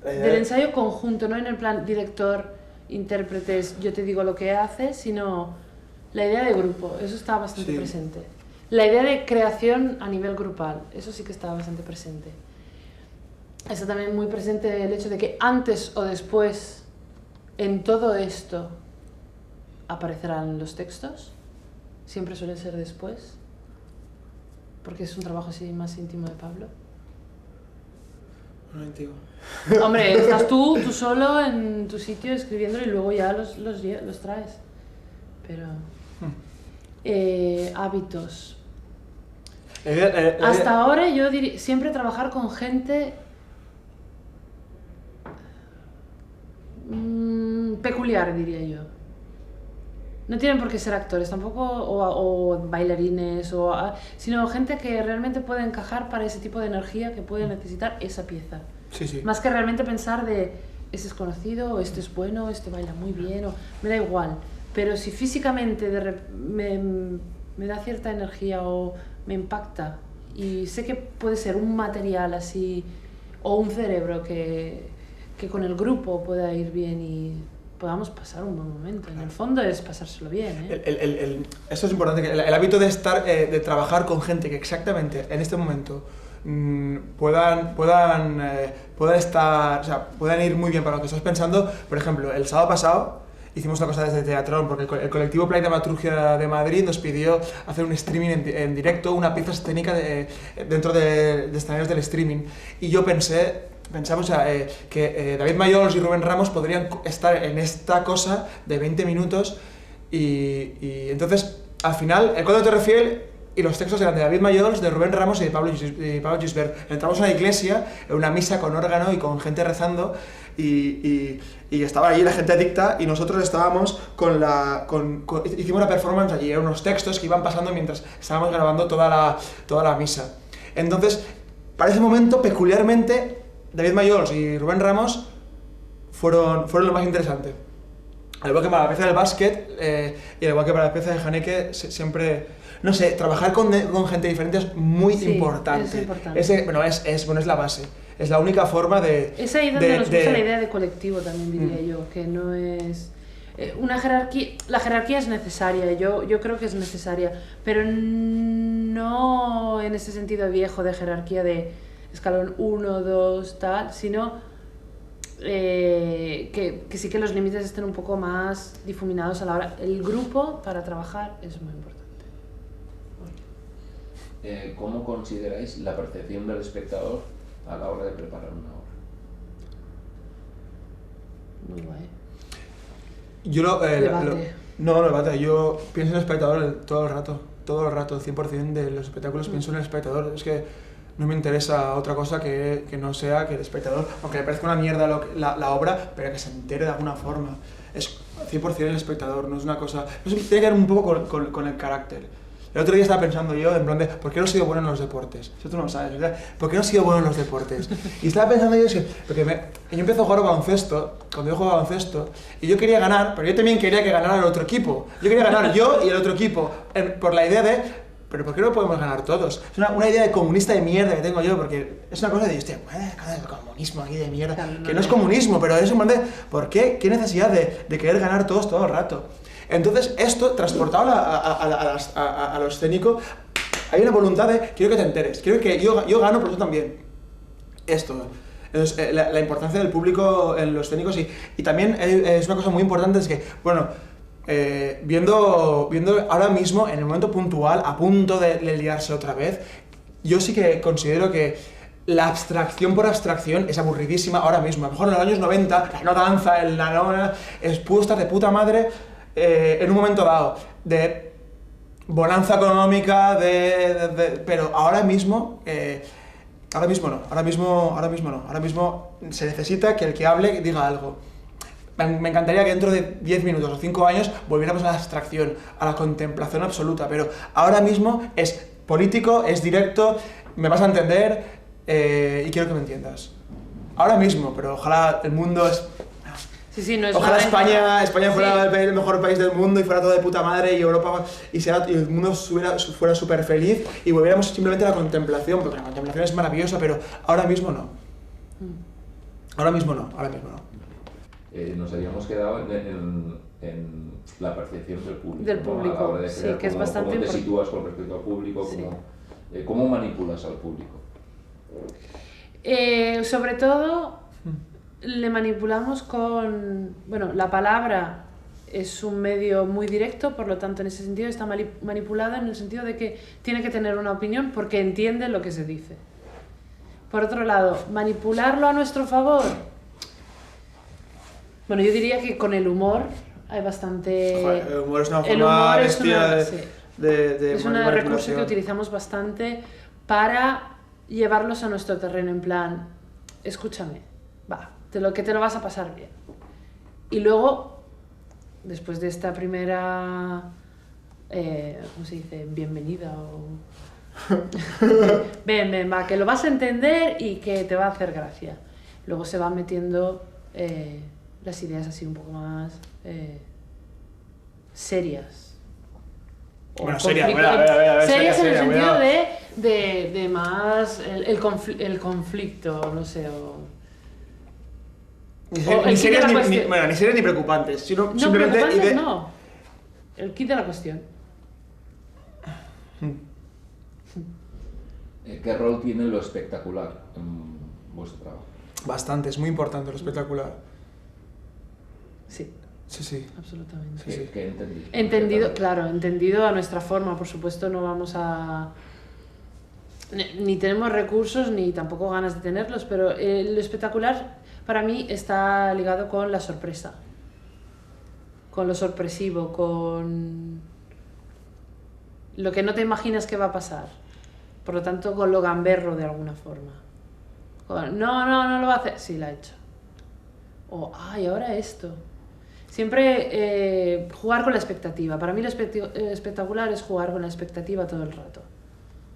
[SPEAKER 1] del ensayo conjunto, no en el plan director, intérpretes, yo te digo lo que haces, sino la idea de grupo, eso está bastante presente. La idea de creación a nivel grupal, eso sí que está bastante presente. Está también muy presente el hecho de que antes o después en todo esto aparecerán los textos, siempre suele ser después. Porque es un trabajo así más íntimo de Pablo.
[SPEAKER 3] No entiendo.
[SPEAKER 1] Hombre, estás tú solo en tu sitio escribiéndolo y luego ya los traes. Pero... hábitos. Hasta ahora yo diría siempre trabajar con gente peculiar, diría yo. No tienen por qué ser actores tampoco, o bailarines, sino gente que realmente puede encajar para ese tipo de energía que puede necesitar esa pieza.
[SPEAKER 3] Sí.
[SPEAKER 1] Más que realmente pensar de, este es conocido, o este es bueno, este baila muy bien, o me da igual. Pero si físicamente me da cierta energía o me impacta, y sé que puede ser un material así, o un cerebro que con el grupo pueda ir bien y podamos pasar un buen momento. En el fondo es pasárselo bien, ¿eh?
[SPEAKER 3] Esto es importante, que el hábito de trabajar con gente que exactamente en este momento puedan estar, o sea, puedan ir muy bien para lo que estás pensando. Por ejemplo, el sábado pasado hicimos una cosa desde Teatrón, porque el colectivo Play Dramaturgia de Madrid nos pidió hacer un streaming en directo, una pieza escénica dentro de escenarios del streaming. Y yo pensé, pensamos que David Mayol y Rubén Ramos podrían estar en esta cosa de 20 minutos y entonces, al final, el Conde de Torrefiel y los textos eran de David Mayol, de Rubén Ramos y de Pablo Gisbert. Entramos a una iglesia, en una misa con órgano y con gente rezando y estaba allí la gente adicta y nosotros estábamos hicimos una performance allí, eran unos textos que iban pasando mientras estábamos grabando toda la misa. Entonces, para ese momento, peculiarmente, David Mayol y Rubén Ramos fueron lo más interesante. Al igual que para la pieza del básquet y al igual que para la pieza de Haneke, siempre, no sé, trabajar con gente diferente es muy importante.
[SPEAKER 1] Es importante.
[SPEAKER 3] Es la base. Es la única forma de...
[SPEAKER 1] Es ahí donde nos gusta la idea de colectivo también, diría yo, que no es... Una jerarquía, la jerarquía es necesaria, yo creo que es necesaria, pero no en ese sentido viejo de jerarquía de escalón 1, 2, tal, sino que sí que los límites estén un poco más difuminados a la hora. El grupo para trabajar es muy importante.
[SPEAKER 2] ¿Cómo consideráis la percepción del espectador a la hora de preparar una obra?
[SPEAKER 1] Muy guay.
[SPEAKER 3] No debate, yo pienso en el espectador todo el rato, 100% de los espectáculos pienso en el espectador, es que no me interesa otra cosa que no sea que el espectador, aunque le parezca una mierda la obra, pero que se entere de alguna forma, es 100% el espectador, no es una cosa, tiene que ver un poco con el carácter. El otro día estaba pensando yo, en plan de, ¿por qué no he sido bueno en los deportes? Eso tú no lo sabes, ¿verdad? ¿Por qué no he sido bueno en los deportes? Y estaba pensando yo, porque yo empecé a jugar baloncesto, cuando yo jugaba baloncesto, y yo quería ganar, pero yo también quería que ganara el otro equipo. Yo quería ganar yo y el otro equipo, por la idea de, pero ¿por qué no podemos ganar todos? Es una idea de comunista de mierda que tengo yo, porque es una cosa de, hostia, el comunismo aquí de mierda, que no es comunismo, pero es un plan de, ¿por qué? ¿Qué necesidad de querer ganar todos todo el rato? Entonces, esto, transportado a lo escénico, hay una voluntad de, quiero que te enteres, quiero que yo gano, pero tú también. Esto. Entonces, la importancia del público en los escénicos y también es una cosa muy importante, es que, bueno, viendo ahora mismo, en el momento puntual, a punto de liarse otra vez, yo sí que considero que la abstracción por abstracción es aburridísima ahora mismo. A lo mejor en los años 90, la no danza, pudo estar de puta madre, en un momento dado, de bonanza económica, pero ahora mismo no. Ahora mismo se necesita que el que hable diga algo. Me encantaría que dentro de 10 minutos o 5 años volviéramos a la abstracción, a la contemplación absoluta, pero ahora mismo es político, es directo, me vas a entender y quiero que me entiendas. Ahora mismo, pero ojalá el mundo es...
[SPEAKER 1] Sí, no es
[SPEAKER 3] ojalá España fuera el mejor país del mundo y fuera todo de puta madre y Europa y el mundo fuera súper feliz y volviéramos simplemente a la contemplación, porque la contemplación es maravillosa, pero ahora mismo no. Ahora mismo no.
[SPEAKER 2] Nos habíamos quedado en la percepción del público.
[SPEAKER 1] Del público,
[SPEAKER 2] ¿no? A la hora de crear,
[SPEAKER 1] sí, que es bastante
[SPEAKER 2] ¿cómo te
[SPEAKER 1] importante.
[SPEAKER 2] sitúas con respecto al público?
[SPEAKER 1] Sí.
[SPEAKER 2] ¿Cómo manipulas al público?
[SPEAKER 1] Sobre todo... le manipulamos con... Bueno, la palabra es un medio muy directo, por lo tanto, en ese sentido está manipulada en el sentido de que tiene que tener una opinión porque entiende lo que se dice. Por otro lado, manipularlo a nuestro favor. Bueno, yo diría que con el humor hay bastante...
[SPEAKER 3] Joder, el humor es una forma bestia
[SPEAKER 1] es un recurso que utilizamos bastante para llevarlos a nuestro terreno, en plan, escúchame, va, te lo vas a pasar bien. Y luego, después de esta primera, ¿cómo se dice? Bienvenida o... ven, va, que lo vas a entender y que te va a hacer gracia. Luego se van metiendo las ideas así un poco más serias.
[SPEAKER 3] Bueno, serias, a ver,
[SPEAKER 1] serias en el sentido
[SPEAKER 3] cuidado.
[SPEAKER 1] de más el conflicto, no sé, o...
[SPEAKER 3] Ni serias ni preocupantes, sino
[SPEAKER 1] No,
[SPEAKER 3] simplemente...
[SPEAKER 1] preocupantes no. El kit de la cuestión.
[SPEAKER 2] ¿Qué rol tiene lo espectacular en vuestro trabajo?
[SPEAKER 3] Bastante, es muy importante lo espectacular.
[SPEAKER 1] Sí,
[SPEAKER 3] Sí.
[SPEAKER 1] absolutamente.
[SPEAKER 3] Sí.
[SPEAKER 2] ¿Qué entendís?
[SPEAKER 1] Entendido a nuestra forma, por supuesto, no vamos a ni tenemos recursos ni tampoco ganas de tenerlos, pero lo espectacular para mí está ligado con la sorpresa, con lo sorpresivo, con lo que no te imaginas que va a pasar, por lo tanto con lo gamberro de alguna forma. No lo va a hacer, sí, lo ha hecho. O, ay, ahora esto. Siempre jugar con la expectativa. Para mí lo espectacular es jugar con la expectativa todo el rato.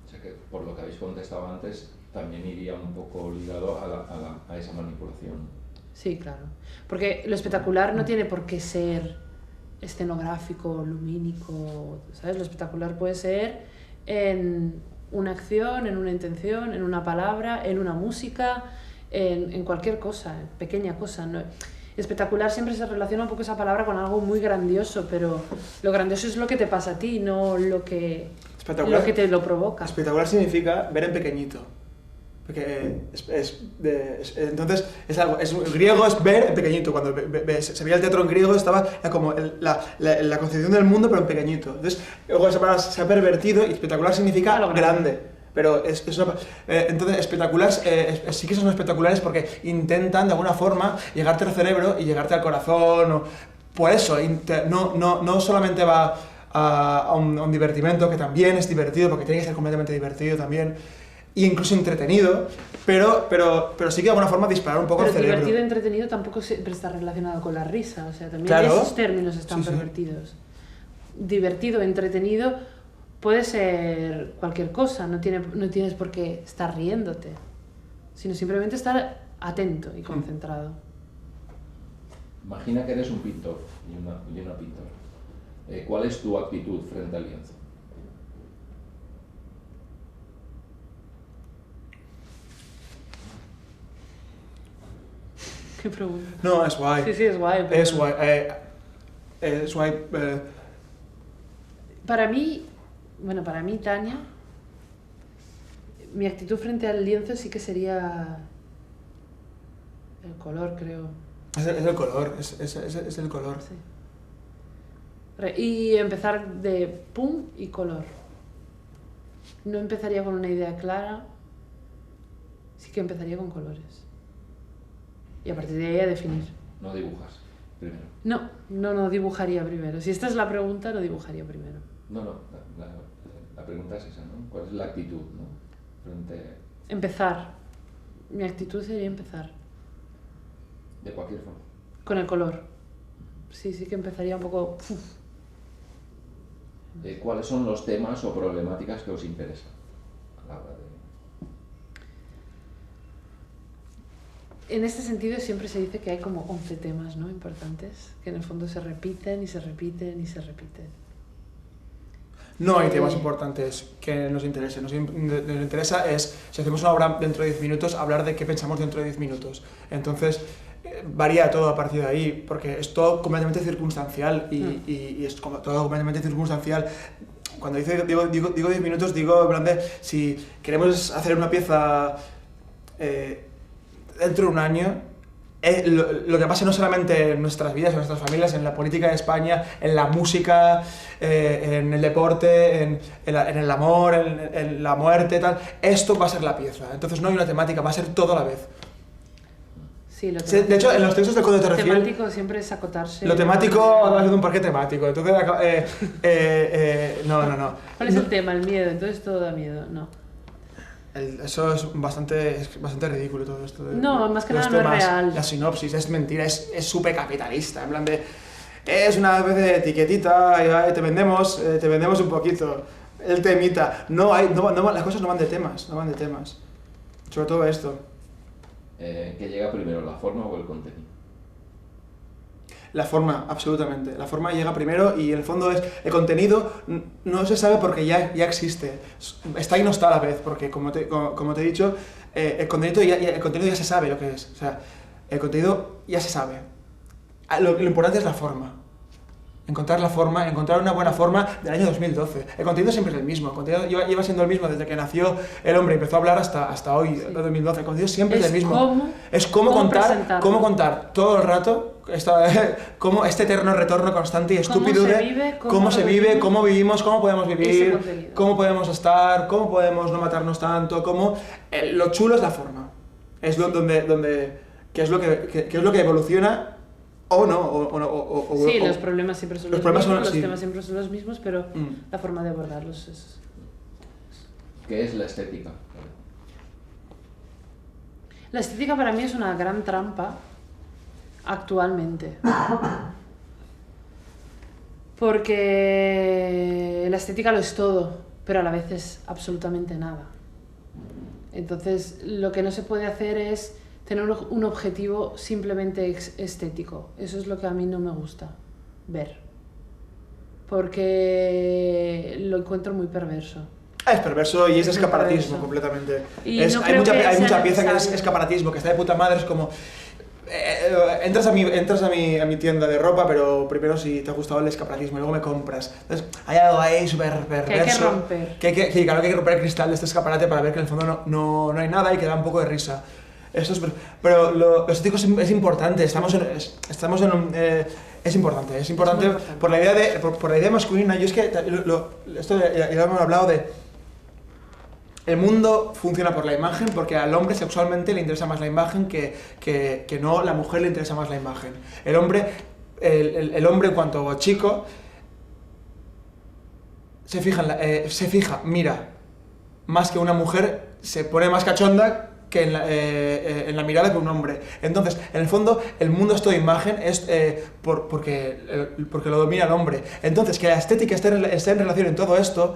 [SPEAKER 2] O sea que, por lo que habéis contestado antes, también iría un poco ligado a esa manipulación.
[SPEAKER 1] Sí, claro. Porque lo espectacular no tiene por qué ser escenográfico, lumínico, ¿sabes? Lo espectacular puede ser en una acción, en una intención, en una palabra, en una música, en cualquier cosa, pequeña cosa, ¿no? Espectacular siempre se relaciona un poco esa palabra con algo muy grandioso, pero lo grandioso es lo que te pasa a ti, no lo que te lo provoca.
[SPEAKER 3] Espectacular significa ver en pequeñito. Porque entonces el griego es ver en pequeñito. Cuando se veía el teatro en griego estaba como la concepción del mundo pero en pequeñito. Entonces luego esa palabra se ha pervertido y espectacular significa grande. Pero entonces espectacular, sí que son espectaculares porque intentan de alguna forma llegarte al cerebro y llegarte al corazón. Por eso no solamente va a un divertimento, que también es divertido porque tiene que ser completamente divertido también, e incluso entretenido, pero sí que de alguna forma disparar un poco el cerebro.
[SPEAKER 1] Divertido y entretenido tampoco siempre está relacionado con la risa, o sea, también
[SPEAKER 3] claro,
[SPEAKER 1] esos términos están pervertidos. Divertido, entretenido puede ser cualquier cosa, no tienes por qué estar riéndote, sino simplemente estar atento y concentrado.
[SPEAKER 2] Imagina que eres un pintor y una pintora. ¿Cuál es tu actitud frente al lienzo?
[SPEAKER 1] ¿Qué pregunta?
[SPEAKER 3] No, es guay.
[SPEAKER 1] Sí, es guay. Pero...
[SPEAKER 3] Es guay. Es guay.
[SPEAKER 1] Para mí, Tania, mi actitud frente al lienzo sí que sería el color, creo.
[SPEAKER 3] Es el color, es el color.
[SPEAKER 1] Sí. Y empezar de pum y color. No empezaría con una idea clara, sí que empezaría con colores. Y a partir de ahí a definir.
[SPEAKER 2] No dibujas primero.
[SPEAKER 1] No dibujaría primero. Si esta es la pregunta, no dibujaría primero.
[SPEAKER 2] No, la pregunta es esa, ¿no? ¿Cuál es la actitud, no? Frente...
[SPEAKER 1] Empezar. Mi actitud sería empezar.
[SPEAKER 2] De cualquier forma.
[SPEAKER 1] Con el color. Sí que empezaría un poco...
[SPEAKER 2] ¿Cuáles son los temas o problemáticas que os interesan a la hora de...?
[SPEAKER 1] En este sentido siempre se dice que hay como 11 temas, ¿no? Importantes, que en el fondo se repiten y se repiten y se repiten.
[SPEAKER 3] No hay temas importantes que nos interesen. Nos interesa es, si hacemos una obra dentro de 10 minutos, hablar de qué pensamos dentro de 10 minutos. Entonces, varía todo a partir de ahí, porque es todo completamente circunstancial y es todo completamente circunstancial. Cuando digo 10 minutos, digo en plan de, si queremos hacer una pieza dentro de un año, lo que pasa no solamente en nuestras vidas, en nuestras familias, en la política de España, en la música, en el deporte, en el amor, en la muerte, tal. Esto va a ser la pieza. Entonces no hay una temática, va a ser todo a la vez.
[SPEAKER 1] Sí,
[SPEAKER 3] de hecho, en los textos del Código de Torrefiel...
[SPEAKER 1] Lo temático siempre es acotarse...
[SPEAKER 3] Lo temático va a ser un parque temático, entonces... no.
[SPEAKER 1] ¿Cuál es el tema? El miedo, entonces todo da miedo, no.
[SPEAKER 3] Eso es bastante ridículo todo esto.
[SPEAKER 1] Más que nada no es real.
[SPEAKER 3] La sinopsis es mentira, es súper capitalista, en plan de... Es una especie de etiquetita, y te vendemos un poquito. El temita. Las cosas no van de temas, Sobre todo esto.
[SPEAKER 2] ¿Qué llega primero, la forma o el contenido?
[SPEAKER 3] La forma, absolutamente. La forma llega primero y en el fondo es... El contenido no se sabe porque ya existe. Está y no está a la vez, porque como te he dicho, el contenido ya se sabe lo que es. O sea, el contenido ya se sabe. Lo importante es la forma. Encontrar la forma, encontrar una buena forma del año 2012. El contenido siempre es el mismo, el contenido lleva siendo el mismo desde que nació el hombre y empezó a hablar hasta hoy,
[SPEAKER 1] Sí.
[SPEAKER 3] 2012. El contenido siempre es el mismo.
[SPEAKER 1] Cómo
[SPEAKER 3] Cómo contar todo el rato cómo este eterno retorno constante y estúpido de cómo se vive, cómo vivimos, cómo podemos vivir, cómo podemos estar, cómo podemos no matarnos tanto, lo chulo es la forma. Es que es lo que evoluciona. O no,
[SPEAKER 1] sí, los problemas siempre son los
[SPEAKER 3] problemas
[SPEAKER 1] mismos,
[SPEAKER 3] los
[SPEAKER 1] los temas siempre son los mismos, pero la forma de abordarlos es...
[SPEAKER 2] ¿Qué es la estética?
[SPEAKER 1] La estética para mí es una gran trampa actualmente. Porque la estética lo es todo, pero a la vez es absolutamente nada. Entonces, lo que no se puede hacer es tener un objetivo simplemente estético. Eso es lo que a mí no me gusta ver. Porque lo encuentro muy perverso.
[SPEAKER 3] Es perverso y es
[SPEAKER 1] muy
[SPEAKER 3] escaparatismo
[SPEAKER 1] perverso.
[SPEAKER 3] completamente.
[SPEAKER 1] Y
[SPEAKER 3] Hay
[SPEAKER 1] no creo
[SPEAKER 3] mucha
[SPEAKER 1] sea
[SPEAKER 3] pieza que es
[SPEAKER 1] necesario.
[SPEAKER 3] escaparatismo, que está de puta madre, es como... entras a mi tienda de ropa, pero primero si te ha gustado el escaparatismo y luego me compras. Entonces, hay algo ahí súper perverso.
[SPEAKER 1] Que hay que romper.
[SPEAKER 3] Sí, claro que hay que romper el cristal de este escaparate para ver que en el fondo no hay nada y que da un poco de risa. Eso es, pero lo estético es importante, es importante por la idea por la idea masculina. Yo es que esto ya hemos hablado de el mundo funciona por la imagen, porque al hombre sexualmente le interesa más la imagen que no, la mujer le interesa más la imagen. El hombre en cuanto chico se fija, mira, más que una mujer se pone más cachonda que en la mirada que un hombre. Entonces, en el fondo, el mundo es toda imagen, porque lo domina el hombre. Entonces, que la estética esté en relación en todo esto,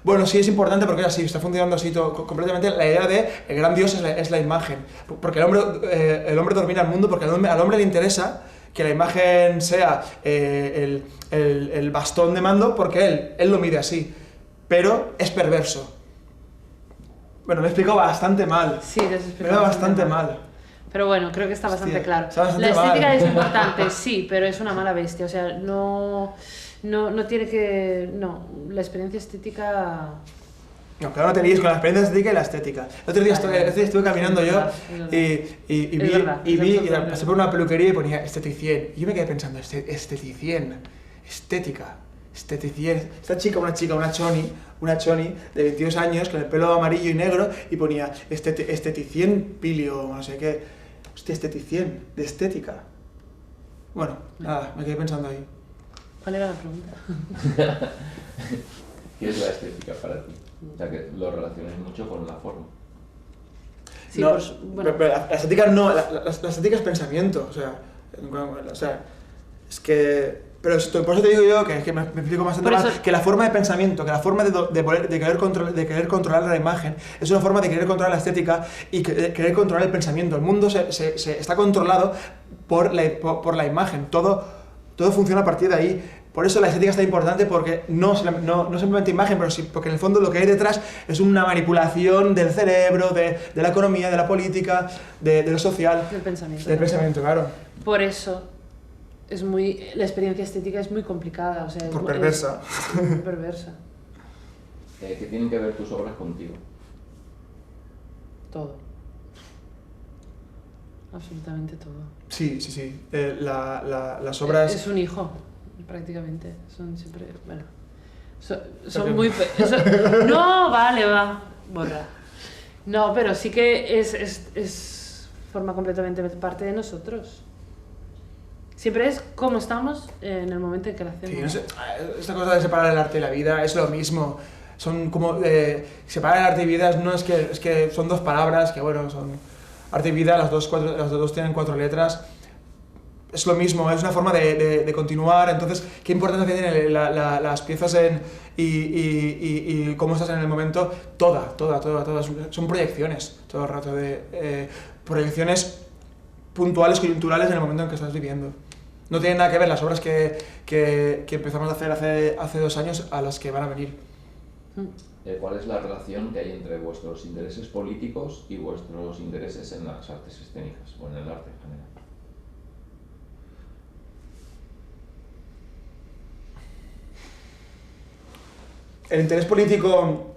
[SPEAKER 3] bueno, sí es importante porque así está funcionando así todo, completamente. La idea de el gran Dios es la imagen. Porque el hombre domina el mundo, porque al hombre le interesa que la imagen sea el bastón de mando, porque él lo mide así. Pero es perverso. Bueno, me he explicado bastante mal.
[SPEAKER 1] Sí, te has explicado
[SPEAKER 3] bastante mal.
[SPEAKER 1] Pero bueno, creo que está bastante
[SPEAKER 3] Hostia,
[SPEAKER 1] claro.
[SPEAKER 3] está bastante
[SPEAKER 1] La estética
[SPEAKER 3] mal.
[SPEAKER 1] es importante, sí, pero es una mala bestia. O sea, no tiene que... No, la experiencia estética...
[SPEAKER 3] No, claro, no te líes con la experiencia estética y la estética. El otro día estuve caminando yo y pasé por una peluquería y ponía esteticien. Y yo me quedé pensando, esteticien, estética. Esta chica, una choni de 22 años con el pelo amarillo y negro y ponía esteticien pilio, no sé qué. Hostia, esteticien, de estética. Bueno, nada, me quedé pensando ahí.
[SPEAKER 1] ¿Cuál era la pregunta?
[SPEAKER 2] ¿Qué es la estética para ti? O sea, que lo relaciones mucho con la forma.
[SPEAKER 1] Sí,
[SPEAKER 3] no,
[SPEAKER 1] pues, bueno.
[SPEAKER 3] pero la estética no, la estética es pensamiento, o sea, es que... Pero por eso te digo yo, que me explico bastante más, que la forma de pensamiento, que la forma de querer controlar la imagen, es una forma de querer controlar la estética y de querer controlar el pensamiento. El mundo se está controlado por la imagen, todo funciona a partir de ahí. Por eso la estética está importante, porque no simplemente imagen, pero sí, porque en el fondo lo que hay detrás es una manipulación del cerebro, de la economía, de la política, de lo social.
[SPEAKER 1] Del pensamiento.
[SPEAKER 3] Del pensamiento, claro.
[SPEAKER 1] Por eso la experiencia estética es muy complicada. O sea,
[SPEAKER 3] Perversa.
[SPEAKER 1] Es muy perversa.
[SPEAKER 2] ¿Qué tienen que ver tus obras contigo?
[SPEAKER 1] Todo. Absolutamente todo.
[SPEAKER 3] Sí. Las obras...
[SPEAKER 1] Es un hijo, prácticamente. Son siempre... Bueno. Son muy... No, vale, va. Borra. No, pero sí que forma completamente parte de nosotros. Siempre es como estamos en el momento en que lo hacemos.
[SPEAKER 3] Sí, no sé, esta cosa de separar el arte y la vida es lo mismo. Son como... separar el arte y vida no es que son dos palabras que, bueno, son... Arte y vida, las dos tienen 4 letras. Es lo mismo, es una forma de continuar. Entonces, ¿qué importancia tienen las piezas y cómo estás en el momento? Todas. Son proyecciones, todo el rato proyecciones puntuales, coyunturales en el momento en que estás viviendo. No tienen nada que ver las obras que empezamos a hacer hace 2 años a las que van a venir.
[SPEAKER 2] ¿Cuál es la relación que hay entre vuestros intereses políticos y vuestros intereses en las artes escénicas o en el arte en general?
[SPEAKER 3] el interés político,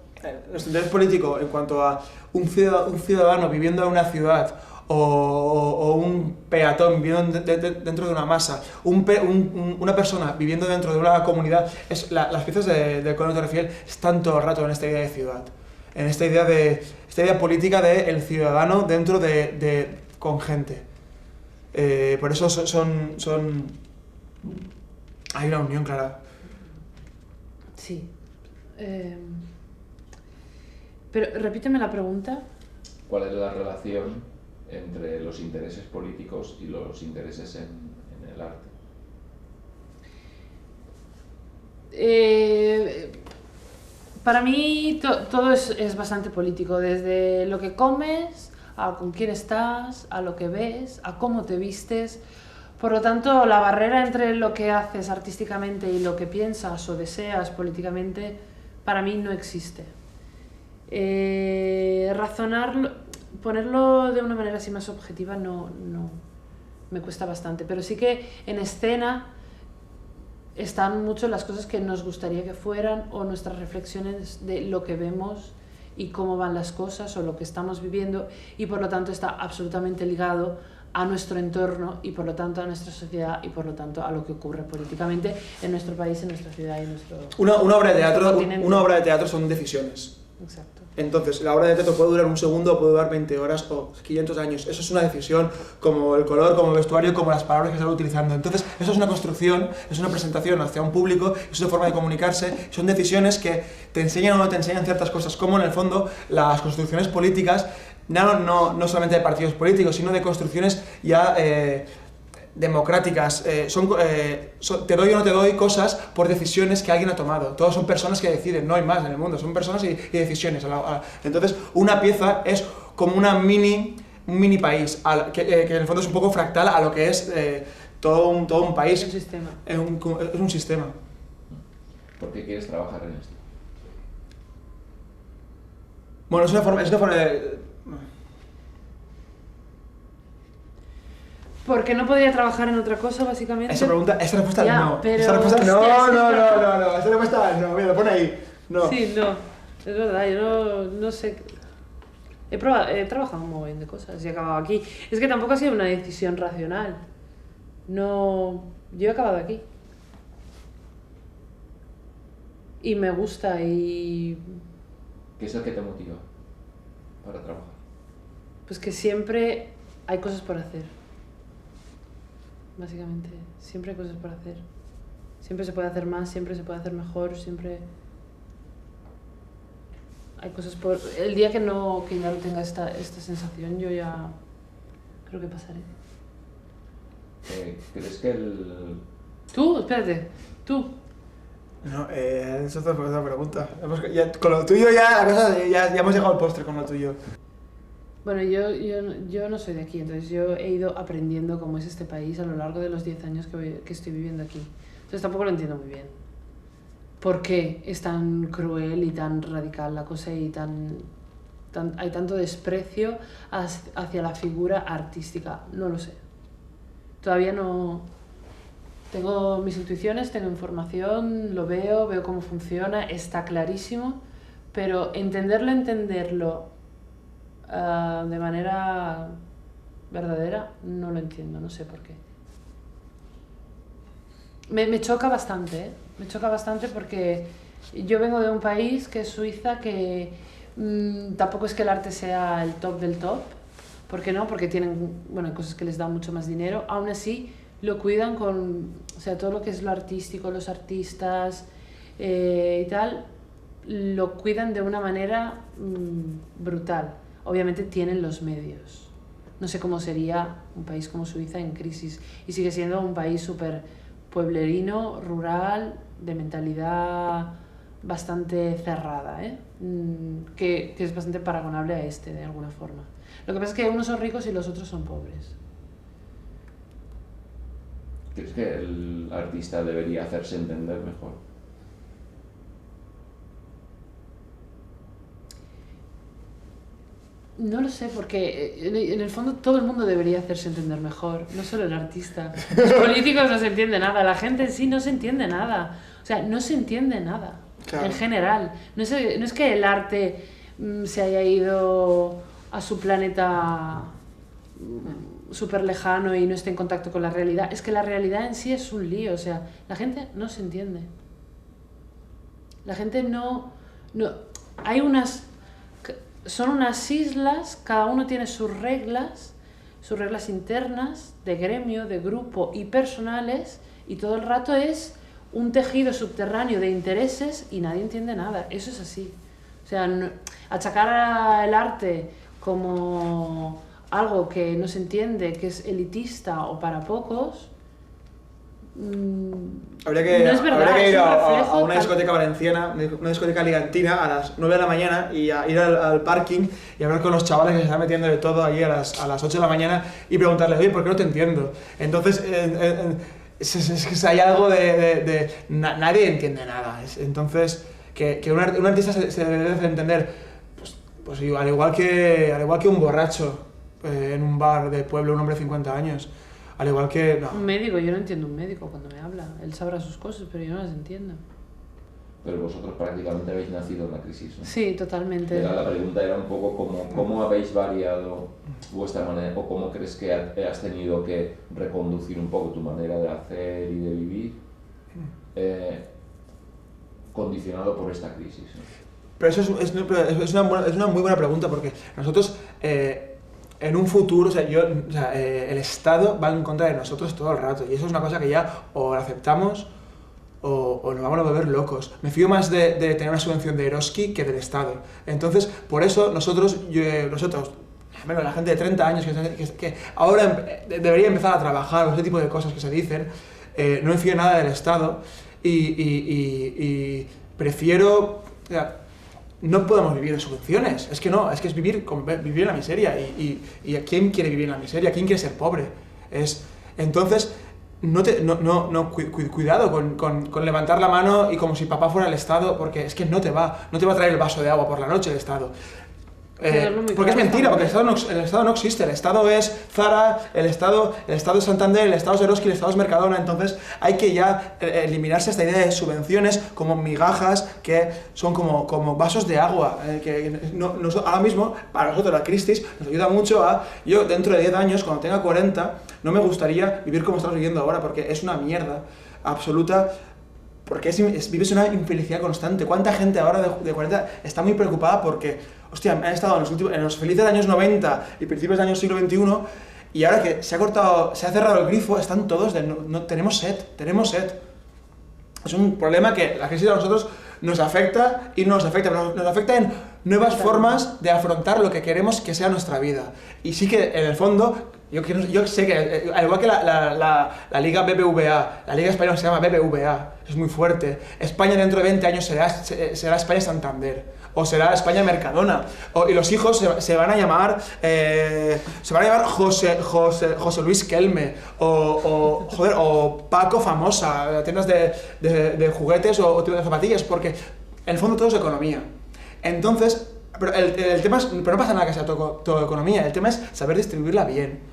[SPEAKER 3] nuestro interés político en cuanto a un ciudadano viviendo en una ciudad o un peatón viviendo dentro de una masa, una persona viviendo dentro de una comunidad, las piezas del Código de Torre-Fiel están todo el rato en esta idea de ciudad, en esta idea política del ciudadano dentro con gente. Por eso hay una unión clara.
[SPEAKER 1] Sí. Pero repíteme la pregunta.
[SPEAKER 2] ¿Cuál es la relación entre los intereses políticos y los intereses en el arte?
[SPEAKER 1] Para mí todo es bastante político, desde lo que comes, a con quién estás, a lo que ves, a cómo te vistes. Por lo tanto, la barrera entre lo que haces artísticamente y lo que piensas o deseas políticamente, para mí no existe. Ponerlo de una manera así más objetiva no me cuesta bastante, pero sí que en escena están mucho las cosas que nos gustaría que fueran, o nuestras reflexiones de lo que vemos y cómo van las cosas o lo que estamos viviendo, y por lo tanto está absolutamente ligado a nuestro entorno y por lo tanto a nuestra sociedad y por lo tanto a lo que ocurre políticamente en nuestro país, en nuestra ciudad y en nuestro
[SPEAKER 3] una obra
[SPEAKER 1] continente.
[SPEAKER 3] Una obra de teatro son decisiones.
[SPEAKER 1] Exacto.
[SPEAKER 3] Entonces, la obra de teatro puede durar un segundo, puede durar 20 horas o 500 años. Eso es una decisión, como el color, como el vestuario, como las palabras que se están utilizando. Entonces, eso es una construcción, es una presentación hacia un público, es una forma de comunicarse, son decisiones que te enseñan o no te enseñan ciertas cosas, como en el fondo las construcciones políticas, no solamente de partidos políticos, sino de construcciones ya democráticas, te doy o no te doy cosas por decisiones que alguien ha tomado. Todos son personas que deciden, no hay más en el mundo, son personas y decisiones. Entonces, una pieza es como un mini país, que en el fondo es un poco fractal a lo que es todo un país.
[SPEAKER 1] Un sistema.
[SPEAKER 3] Es un sistema.
[SPEAKER 2] ¿Por qué quieres trabajar en esto?
[SPEAKER 3] Bueno, es una forma de...
[SPEAKER 1] Porque no podía trabajar en otra cosa, básicamente.
[SPEAKER 3] Esa respuesta
[SPEAKER 1] ya,
[SPEAKER 3] no.
[SPEAKER 1] Pero...
[SPEAKER 3] Esa respuesta no. Esa respuesta no. Mira, lo pone ahí. No.
[SPEAKER 1] Sí, no. Es verdad, yo no sé. He trabajado un montón de cosas y he acabado aquí. Es que tampoco ha sido una decisión racional. No. Yo he acabado aquí. Y me gusta y...
[SPEAKER 2] ¿Qué es lo que te motiva para trabajar?
[SPEAKER 1] Pues que siempre hay cosas por hacer. Básicamente, siempre hay cosas por hacer. Siempre se puede hacer más, siempre se puede hacer mejor, siempre hay cosas por... El día que ya no tenga esta sensación, yo ya creo que pasaré.
[SPEAKER 2] ¿Crees que el...
[SPEAKER 1] Tú, espérate, tú.
[SPEAKER 3] No, eso es otra pregunta. Con lo tuyo ya hemos llegado al postre con lo tuyo.
[SPEAKER 1] Bueno, yo no soy de aquí, entonces yo he ido aprendiendo cómo es este país a lo largo de los 10 años que estoy viviendo aquí. Entonces tampoco lo entiendo muy bien. ¿Por qué es tan cruel y tan radical la cosa y hay tanto desprecio hacia la figura artística? No lo sé. Todavía no... Tengo mis intuiciones, tengo información, lo veo cómo funciona, está clarísimo, pero entenderlo de manera verdadera, no lo entiendo, no sé por qué. Me choca bastante, ¿eh? Me choca bastante porque yo vengo de un país que es Suiza, que tampoco es que el arte sea el top del top, ¿por qué no? Porque tienen, hay cosas que les dan mucho más dinero, aún así lo cuidan todo lo que es lo artístico, los artistas y tal, lo cuidan de una manera brutal. Obviamente tienen los medios. No sé cómo sería un país como Suiza en crisis. Y sigue siendo un país súper pueblerino, rural, de mentalidad bastante cerrada, ¿eh? Que es bastante paragonable a de alguna forma. Lo que pasa es que unos son ricos y los otros son pobres.
[SPEAKER 2] ¿Crees que el artista debería hacerse entender mejor?
[SPEAKER 1] No lo sé, porque en el fondo todo el mundo debería hacerse entender mejor, no solo el artista. Los políticos no se entiende nada, la gente en sí no se entiende nada. O sea, no se entiende nada.
[SPEAKER 3] Claro.
[SPEAKER 1] en general. No es que el arte se haya ido a su planeta súper lejano y no esté en contacto con la realidad, es que la realidad en sí es un lío, o sea, la gente no se entiende. La gente no hay son unas islas, cada uno tiene sus reglas internas, de gremio, de grupo y personales, y todo el rato es un tejido subterráneo de intereses y nadie entiende nada. Eso es así. O sea, achacar el arte como algo que no se entiende, que es elitista o para pocos,
[SPEAKER 3] Habría que,
[SPEAKER 1] no es verdad,
[SPEAKER 3] habría que ir
[SPEAKER 1] es un
[SPEAKER 3] a
[SPEAKER 1] reflejo
[SPEAKER 3] una discoteca valenciana, una discoteca alicantina a las 9 de la mañana y a ir al parking y hablar con los chavales que se están metiendo de todo allí a las 8 de la mañana y preguntarles, oye, ¿por qué no te entiendo? Entonces, es que hay algo nadie entiende nada. Entonces, que un artista se debe de entender, pues al igual que un borracho en un bar de pueblo, un hombre de 50 años. Al igual que... No.
[SPEAKER 1] Un médico, yo no entiendo un médico cuando me habla. Él sabrá sus cosas, pero yo no las entiendo.
[SPEAKER 2] Pero vosotros prácticamente habéis nacido en la crisis, ¿no?
[SPEAKER 1] Sí, totalmente.
[SPEAKER 2] La pregunta era un poco cómo habéis variado vuestra manera, o cómo crees que has tenido que reconducir un poco tu manera de hacer y de vivir, condicionado por esta crisis, ¿no?
[SPEAKER 3] Pero eso es una muy buena pregunta, porque nosotros... en un futuro, el Estado va en contra de nosotros todo el rato, y eso es una cosa que ya o la aceptamos o nos vamos a volver locos. Me fío más de tener una subvención de Eroski que del Estado. Entonces, por eso nosotros, bueno, la gente de 30 años que ahora debería empezar a trabajar, o ese tipo de cosas que se dicen, no me fío nada del Estado y prefiero... No podemos vivir de subvenciones, es que es vivir en la miseria, y ¿quién quiere vivir en la miseria? ¿Quién quiere ser pobre? Entonces, cuidado con levantar la mano y como si papá fuera el Estado, porque es que no te va a traer el vaso de agua por la noche el Estado. Porque es mentira, porque el Estado no existe. El Estado es Zara, el Estado es Santander, el Estado es Eroski, el Estado es Mercadona. Entonces hay que ya eliminarse esta idea de subvenciones como migajas que son como vasos de agua. Ahora mismo, para nosotros la crisis nos ayuda mucho yo dentro de 10 años, cuando tenga 40, no me gustaría vivir como estamos viviendo ahora, porque es una mierda absoluta. Porque vives una infelicidad constante. ¿Cuánta gente ahora de 40 está muy preocupada porque, hostia, han estado en los felices años 90 y principios del año siglo XXI, y ahora que se ha cerrado el grifo, están todos tenemos sed. Es un problema que la crisis a nosotros nos afecta y nos afecta en nuevas formas de afrontar lo que queremos que sea nuestra vida. Y sí que, en el fondo, yo sé que, al igual que la Liga BBVA, la Liga Española se llama BBVA, es muy fuerte. España dentro de 20 años será España Santander, o será España Mercadona, y los hijos se van a llamar José Luis Kelme, o Paco Famosa, tiendas de juguetes o tiendas de zapatillas, porque en el fondo todo es economía. Entonces, pero el tema pero no pasa nada que sea todo economía, el tema es saber distribuirla bien.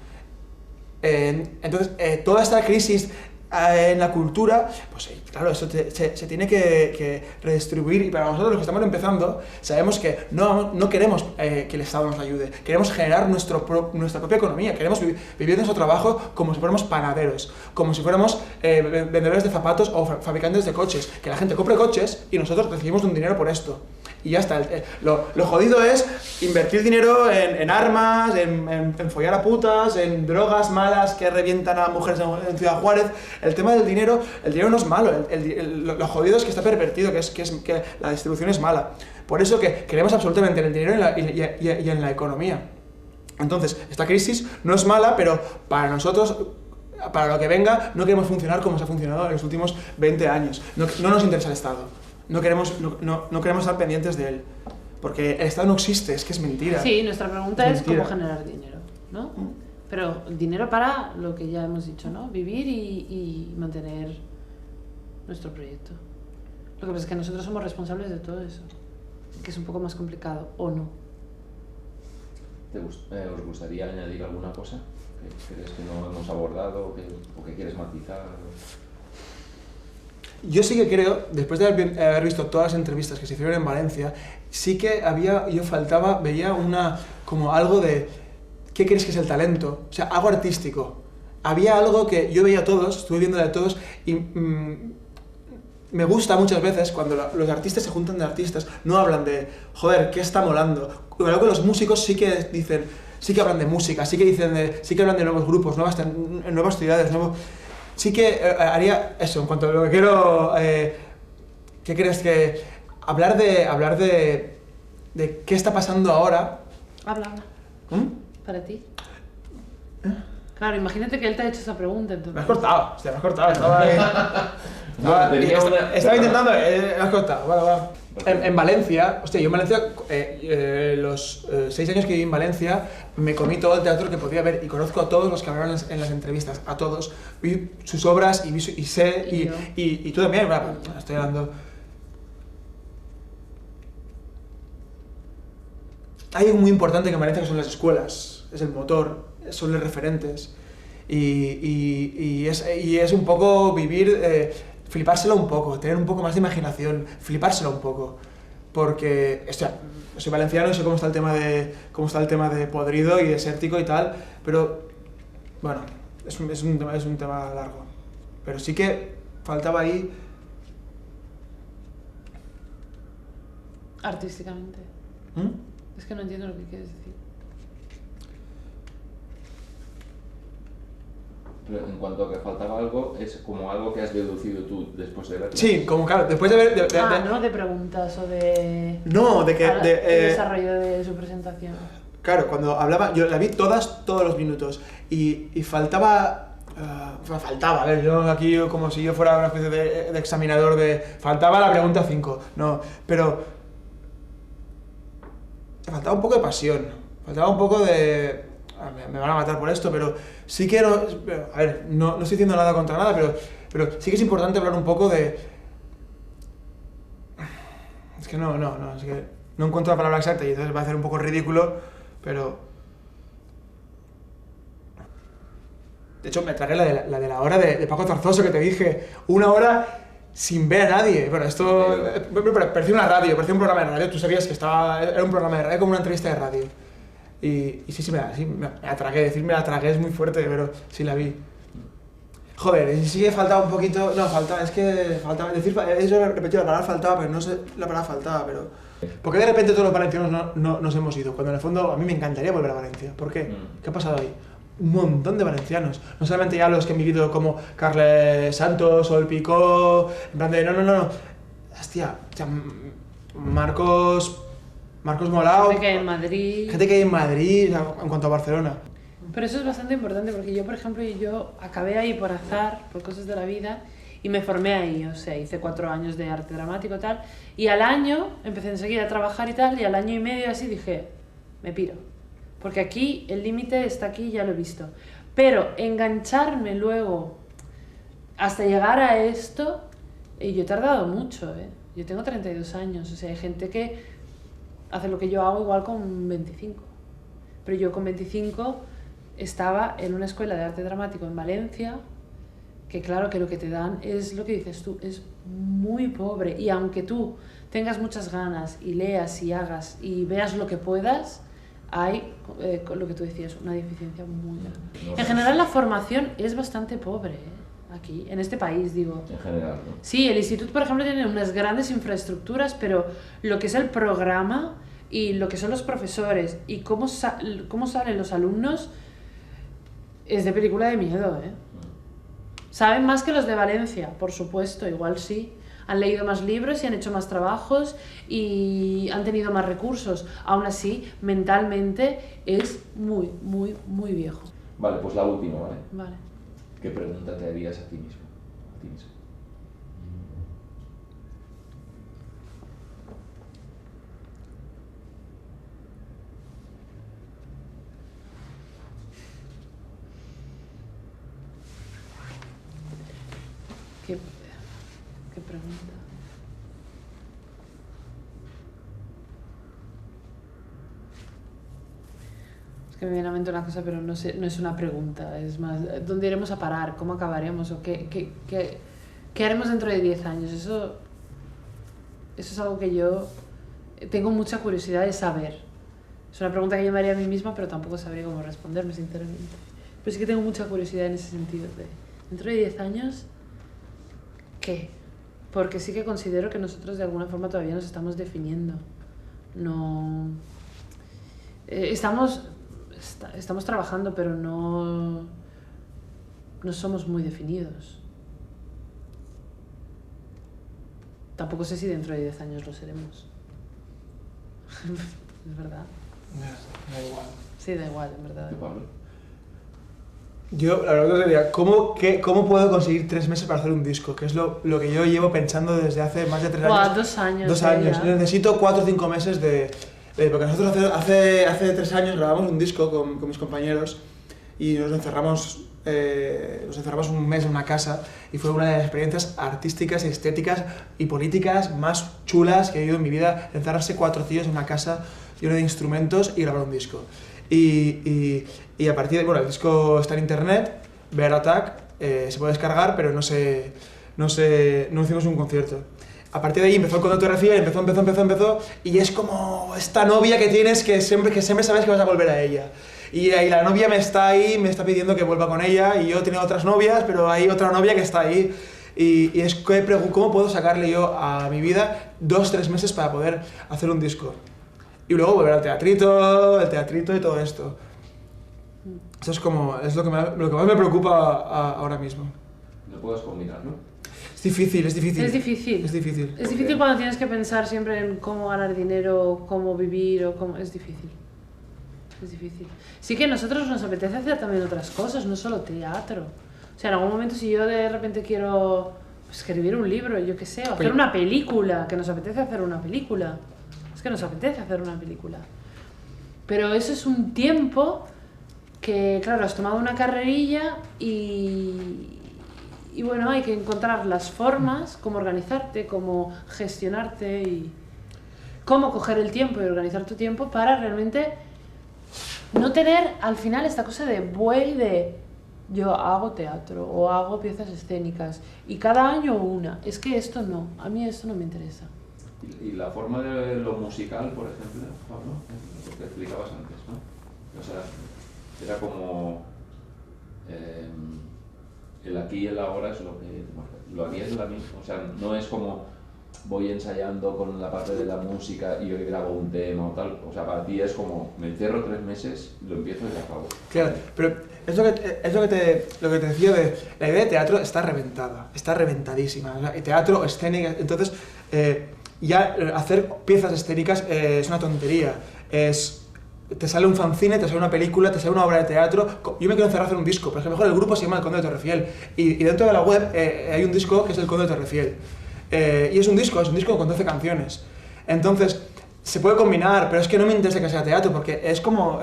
[SPEAKER 3] Entonces, toda esta crisis en la cultura, pues claro, eso se tiene que redistribuir, y para nosotros los que estamos empezando, sabemos que no queremos que el Estado nos ayude, queremos generar nuestra propia economía, queremos vivir nuestro trabajo como si fuéramos panaderos, como si fuéramos vendedores de zapatos o fabricantes de coches, que la gente compre coches y nosotros recibimos un dinero por esto. Y ya está. Lo jodido es invertir dinero en armas, en follar a putas, en drogas malas que revientan a mujeres en Ciudad Juárez. El tema del dinero, el dinero no es malo. Lo jodido es que está pervertido, que la distribución es mala. Por eso que creemos absolutamente en el dinero y en la economía. Entonces, esta crisis no es mala, pero para nosotros, para lo que venga, no queremos funcionar como se ha funcionado en los últimos 20 años. No nos interesa el Estado. No queremos estar pendientes de él, porque el Estado no existe, es que es mentira.
[SPEAKER 1] Sí, nuestra pregunta es cómo generar dinero, ¿no? Pero dinero para lo que ya hemos dicho, ¿no? Vivir y mantener nuestro proyecto. Lo que pasa es que nosotros somos responsables de todo eso, que es un poco más complicado, ¿o no?
[SPEAKER 2] ¿Os gustaría añadir alguna cosa que crees que no hemos abordado o que quieres matizar?
[SPEAKER 3] Yo sí que creo, después de haber visto todas las entrevistas que se hicieron en Valencia, sí que veía como algo de, ¿qué crees que es el talento? O sea, algo artístico. Había algo que yo veía a todos, estuve viendo de todos, y me gusta muchas veces cuando los artistas se juntan de artistas, no hablan de, joder, ¿qué está molando? Creo que los músicos sí que dicen, sí que hablan de música, sí que hablan de nuevos grupos, nuevas ciudades, sí que haría eso, en cuanto a lo que quiero, ¿qué crees que hablar de qué está pasando ahora?
[SPEAKER 1] Habla. Para ti. Claro, imagínate que él te ha hecho esa pregunta, entonces.
[SPEAKER 3] Me has cortado, estaba ahí. Estaba intentando, me has cortado, va. En Valencia, hostia, yo en Valencia, los 6 años que viví en Valencia, me comí todo el teatro que podía ver y conozco a todos los que hablaron en las entrevistas, a todos. Vi sus obras y sé, y tú también, estoy hablando. Hay algo muy importante que en Valencia que son las escuelas, es el motor, son los referentes. Y es un poco vivir, flipárselo un poco, tener un poco más de imaginación, flipárselo un poco. Porque, o sea, soy valenciano y sé cómo está el tema de podrido y desértico y tal, pero bueno, es un tema largo. Pero sí que faltaba ahí...
[SPEAKER 1] Artísticamente. Es que no entiendo lo que quieres decir.
[SPEAKER 2] Pero en cuanto a que faltaba algo, es como algo que has deducido tú después de verlo.
[SPEAKER 3] Sí, como claro, después de ver...
[SPEAKER 1] no de preguntas o de...
[SPEAKER 3] No, de que...
[SPEAKER 1] el desarrollo de su presentación.
[SPEAKER 3] Claro, cuando hablaba, yo la vi todos los minutos y faltaba... faltaba, a ver, yo aquí como si yo fuera una especie de examinador faltaba la pregunta 5, no, pero... Faltaba un poco de pasión, faltaba un poco de... Me van a matar por esto, pero sí que no... A ver, no estoy diciendo nada contra nada, pero sí que es importante hablar un poco de... Es que es que no encuentro la palabra exacta y entonces va a ser un poco ridículo, pero... De hecho, me tragué la de la hora de Paco Zarzoso que te dije, 1 hora sin ver a nadie. Bueno, esto parecía una radio, parecía un programa de radio, tú sabías que era un programa de radio, como una entrevista de radio. Y sí, me atragué, decir me la tragué es muy fuerte, pero sí la vi. Joder, y sí que faltaba un poquito, faltaba, decir, eso repetido, la palabra faltaba, pero no sé la palabra faltaba, pero... ¿Por qué de repente todos los valencianos no nos hemos ido? Cuando en el fondo a mí me encantaría volver a Valencia. ¿Por qué? ¿Qué ha pasado ahí? Un montón de valencianos, no solamente ya los que han vivido como Carles Santos o el Picó, en plan de no, hostia, Marcos Molao,
[SPEAKER 1] Gente que hay en Madrid,
[SPEAKER 3] en cuanto a Barcelona.
[SPEAKER 1] pero eso es bastante importante porque yo, por ejemplo, acabé ahí por azar, por cosas de la vida, y me formé ahí, o sea, hice 4 años de arte dramático y tal, y al año empecé enseguida a trabajar y tal, y al año y medio así dije, me piro. Porque aquí, el límite está aquí, ya lo he visto. Pero engancharme luego hasta llegar a esto, yo he tardado mucho, ¿eh? Yo tengo 32 años, o sea, hay gente que hace lo que yo hago igual con 25. Pero yo con 25 estaba en una escuela de arte dramático en Valencia, que claro que lo que te dan es lo que dices tú, es muy pobre. Y aunque tú tengas muchas ganas y leas y hagas y veas lo que puedas, hay, lo que tú decías, una deficiencia muy grande. En general la formación es bastante pobre, aquí, en este país, digo.
[SPEAKER 2] En general, ¿no?
[SPEAKER 1] Sí, el instituto, por ejemplo, tiene unas grandes infraestructuras, pero lo que es el programa y lo que son los profesores y cómo salen los alumnos es de película de miedo, ¿eh? Saben más que los de Valencia, por supuesto, igual sí. Han leído más libros y han hecho más trabajos y han tenido más recursos. Aún así, mentalmente es muy, muy, muy viejo.
[SPEAKER 2] Vale, pues la última, ¿vale?
[SPEAKER 1] Vale.
[SPEAKER 2] ¿Qué pregunta te harías a ti mismo?
[SPEAKER 1] ¿Qué pregunta? Es que me viene a la mente una cosa, pero no sé, no es una pregunta, es más, ¿dónde iremos a parar? ¿Cómo acabaremos? ¿O qué ¿Qué haremos dentro de 10 años? Eso es algo que yo tengo mucha curiosidad de saber. Es una pregunta que yo me haría a mí misma, pero tampoco sabría cómo responderme, sinceramente. Pero sí que tengo mucha curiosidad en ese sentido. Dentro de 10 años, ¿qué? Porque sí que considero que nosotros de alguna forma todavía nos estamos definiendo. No... estamos trabajando, pero no somos muy definidos. Tampoco sé si dentro de 10 años lo seremos. Es verdad.
[SPEAKER 3] Da igual.
[SPEAKER 1] Sí, da igual, en verdad.
[SPEAKER 3] Yo, la verdad sería, ¿cómo puedo conseguir 3 meses para hacer un disco? Que es lo que yo llevo pensando desde hace más de 3 años.
[SPEAKER 1] 2 años.
[SPEAKER 3] 2 años.
[SPEAKER 1] Ya.
[SPEAKER 3] Necesito 4 o 5 meses porque nosotros hace 3 años grabamos un disco con mis compañeros y nos encerramos un mes en una casa y fue una de las experiencias artísticas, estéticas y políticas más chulas que he vivido en mi vida, encerrarse 4 tíos en una casa lleno de instrumentos y grabar un disco. Y a partir de, bueno, el disco está en internet, Bear Attack, se puede descargar, pero no hicimos un concierto. A partir de ahí empezó el Conde de Torrefiel, empezó, y es como esta novia que tienes que siempre sabes que vas a volver a ella. Y la novia me está pidiendo que vuelva con ella, y yo he tenido otras novias, pero hay otra novia que está ahí. Y es que, ¿cómo puedo sacarle yo a mi vida 2-3 meses para poder hacer un disco? Y luego volver al teatrito, el teatrito y todo esto. Eso es lo que más me preocupa ahora mismo.
[SPEAKER 2] No puedes combinar, ¿no?
[SPEAKER 3] Es difícil.
[SPEAKER 1] Es difícil.
[SPEAKER 3] Es difícil.
[SPEAKER 1] Es difícil cuando tienes que pensar siempre en cómo ganar dinero, cómo vivir o cómo... Es difícil. Es difícil. Sí que a nosotros nos apetece hacer también otras cosas, no solo teatro. O sea, en algún momento si yo de repente quiero escribir un libro, yo qué sé, o hacer una película, que nos apetece hacer una película. Es que nos apetece hacer una película. Pero eso es un tiempo que, claro, has tomado una carrerilla y bueno, hay que encontrar las formas, cómo organizarte, cómo gestionarte y cómo coger el tiempo y organizar tu tiempo para realmente no tener al final esta cosa de buey de yo hago teatro o hago piezas escénicas y cada año una. Es que esto no, a mí esto no me interesa.
[SPEAKER 2] Y la forma de lo musical, por ejemplo, Pablo, lo que explicabas antes, ¿no? O sea, era como el aquí y el ahora es lo que lo harías la misma, o sea, no es como voy ensayando con la parte de la música y hoy grabo un tema o tal, o sea, para ti es como me encierro 3 meses, lo empiezo y lo acabo.
[SPEAKER 3] Claro, pero es lo que te decía de la idea de teatro está reventadísima, ¿no? Y teatro, escénica, entonces ya hacer piezas escénicas es una tontería, te sale un fanzine, te sale una película, te sale una obra de teatro. Yo me quiero encerrar a hacer un disco, pero es que mejor el grupo se llama El Conde de Torrefiel y dentro de la web hay un disco que es El Conde de Torrefiel y es un disco con 12 canciones. Entonces se puede combinar, pero es que no me interesa que sea teatro porque es como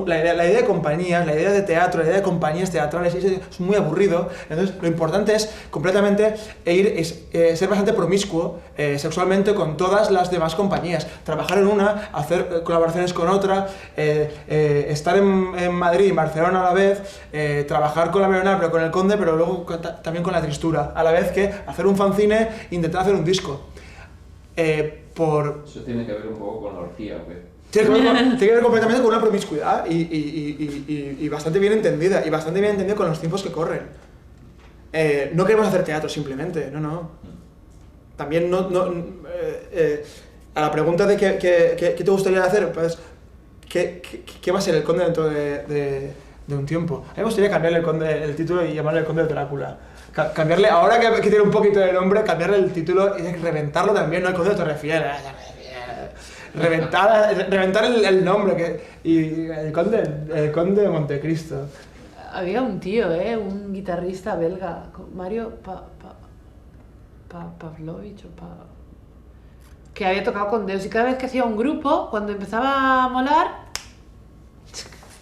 [SPEAKER 3] la idea de compañías, la idea de teatro, la idea de compañías teatrales es muy aburrido. Entonces lo importante es completamente ser bastante promiscuo sexualmente con todas las demás compañías, trabajar en una, hacer colaboraciones con otra, estar en Madrid y en Barcelona a la vez, trabajar con la Berona pero con el Conde, pero luego también con la Tristura, a la vez que hacer un fanzine e intentar hacer un disco.
[SPEAKER 2] Eso tiene que ver un poco con la orgía, ¿o qué?
[SPEAKER 3] Tiene que ver completamente con una promiscuidad y bastante bien entendida, y bastante bien entendida con los tiempos que corren. No queremos hacer teatro simplemente, no. También a la pregunta de qué te gustaría hacer, pues, ¿qué va a ser el Conde dentro de un tiempo? A mí me gustaría cambiarle el título y llamarle el Conde de Drácula. Cambiarle, ahora que tiene un poquito de nombre, cambiarle el título y reventarlo también, no el Conde de Torrefiel. Reventar el nombre y el conde de Montecristo.
[SPEAKER 1] Había un tío, un guitarrista belga, Mario Pavlovich que había tocado con Deus y cada vez que hacía un grupo, cuando empezaba a molar,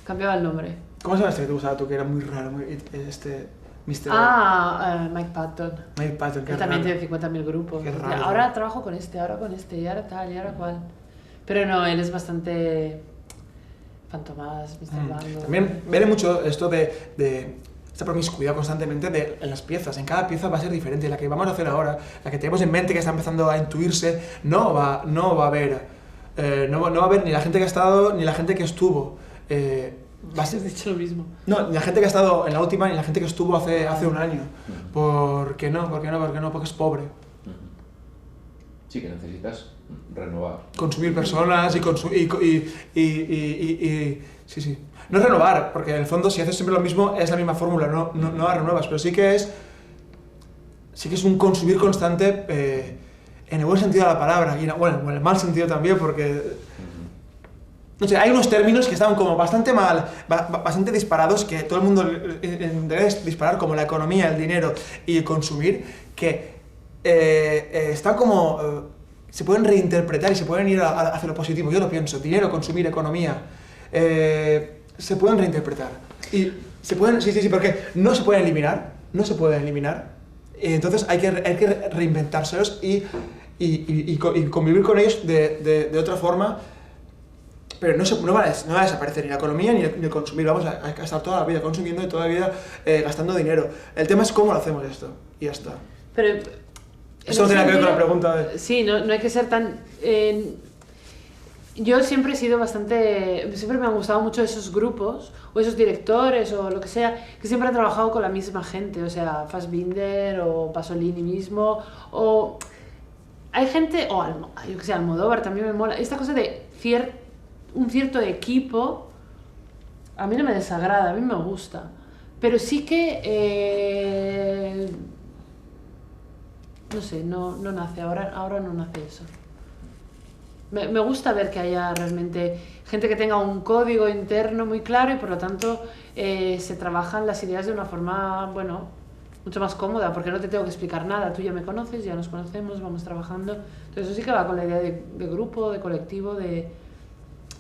[SPEAKER 1] cambiaba el nombre.
[SPEAKER 3] ¿Cómo se llama este que te gustaba tú, que era muy raro? Mr.
[SPEAKER 1] Mike Patton.
[SPEAKER 3] Mike Patton, que
[SPEAKER 1] también tiene 50.000 grupos.
[SPEAKER 3] Qué raro.
[SPEAKER 1] Ahora trabajo con este, y ahora tal, y ahora cual. Pero no, él es bastante fantomás, Mr. Bando.
[SPEAKER 3] También viene mucho esto de esta promiscuidad constantemente en las piezas. En cada pieza va a ser diferente. La que vamos a hacer ahora, la que tenemos en mente, que está empezando a intuirse, no va a haber ni la gente que ha estado ni la gente que estuvo.
[SPEAKER 1] Has dicho lo mismo.
[SPEAKER 3] No, ni la gente que ha estado en la última ni la gente que estuvo hace un año. ¿Por qué no? Porque es pobre.
[SPEAKER 2] Sí, que necesitas renovar.
[SPEAKER 3] Consumir personas y sí. No es renovar, porque en el fondo si haces siempre lo mismo es la misma fórmula, no la renuevas, pero sí que es un consumir constante en el buen sentido de la palabra, y bueno, en el mal sentido también, porque no sé, hay unos términos que están como bastante disparados, que todo el mundo debe disparar, como la economía, el dinero y el consumir, que están como se pueden reinterpretar y se pueden ir hacia lo positivo. Yo lo pienso, dinero, consumir, economía, se pueden reinterpretar. Y se pueden, sí, porque no se pueden eliminar. Entonces hay que reinventárselos y convivir con ellos de otra forma. Pero no va a desaparecer ni la economía ni el consumir. Vamos a estar toda la vida consumiendo y toda la vida gastando dinero. El tema es cómo lo hacemos esto. Y ya está.
[SPEAKER 1] Pero
[SPEAKER 3] eso no tiene que ver con la pregunta de...
[SPEAKER 1] Sí, no hay que ser tan... Yo siempre he sido siempre me han gustado mucho esos grupos, o esos directores, o lo que sea, que siempre han trabajado con la misma gente, o sea, Fassbinder, o Pasolini mismo, o... Hay gente, yo que sé, Almodóvar también me mola, esta cosa de un cierto equipo, a mí no me desagrada, a mí me gusta, pero sí que... no sé, no nace, ahora no nace eso. Me gusta ver que haya realmente gente que tenga un código interno muy claro y por lo tanto se trabajan las ideas de una forma, bueno, mucho más cómoda, porque no te tengo que explicar nada, tú ya me conoces, ya nos conocemos, vamos trabajando. Entonces eso sí que va con la idea de grupo, de colectivo, de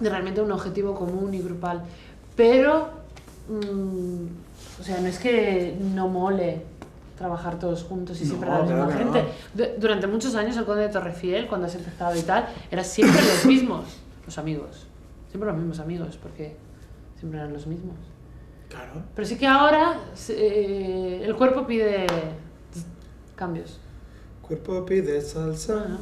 [SPEAKER 1] realmente un objetivo común y grupal. Pero, o sea, no es que no mole trabajar todos juntos y siempre la misma gente. Durante muchos años el Conde de Torrefiel, cuando has empezado y tal, eran siempre los mismos, los amigos. Siempre los mismos amigos, porque siempre eran los mismos.
[SPEAKER 3] Claro.
[SPEAKER 1] Pero sí que ahora el cuerpo pide cambios.
[SPEAKER 3] Cuerpo pide salsa.
[SPEAKER 1] Bueno.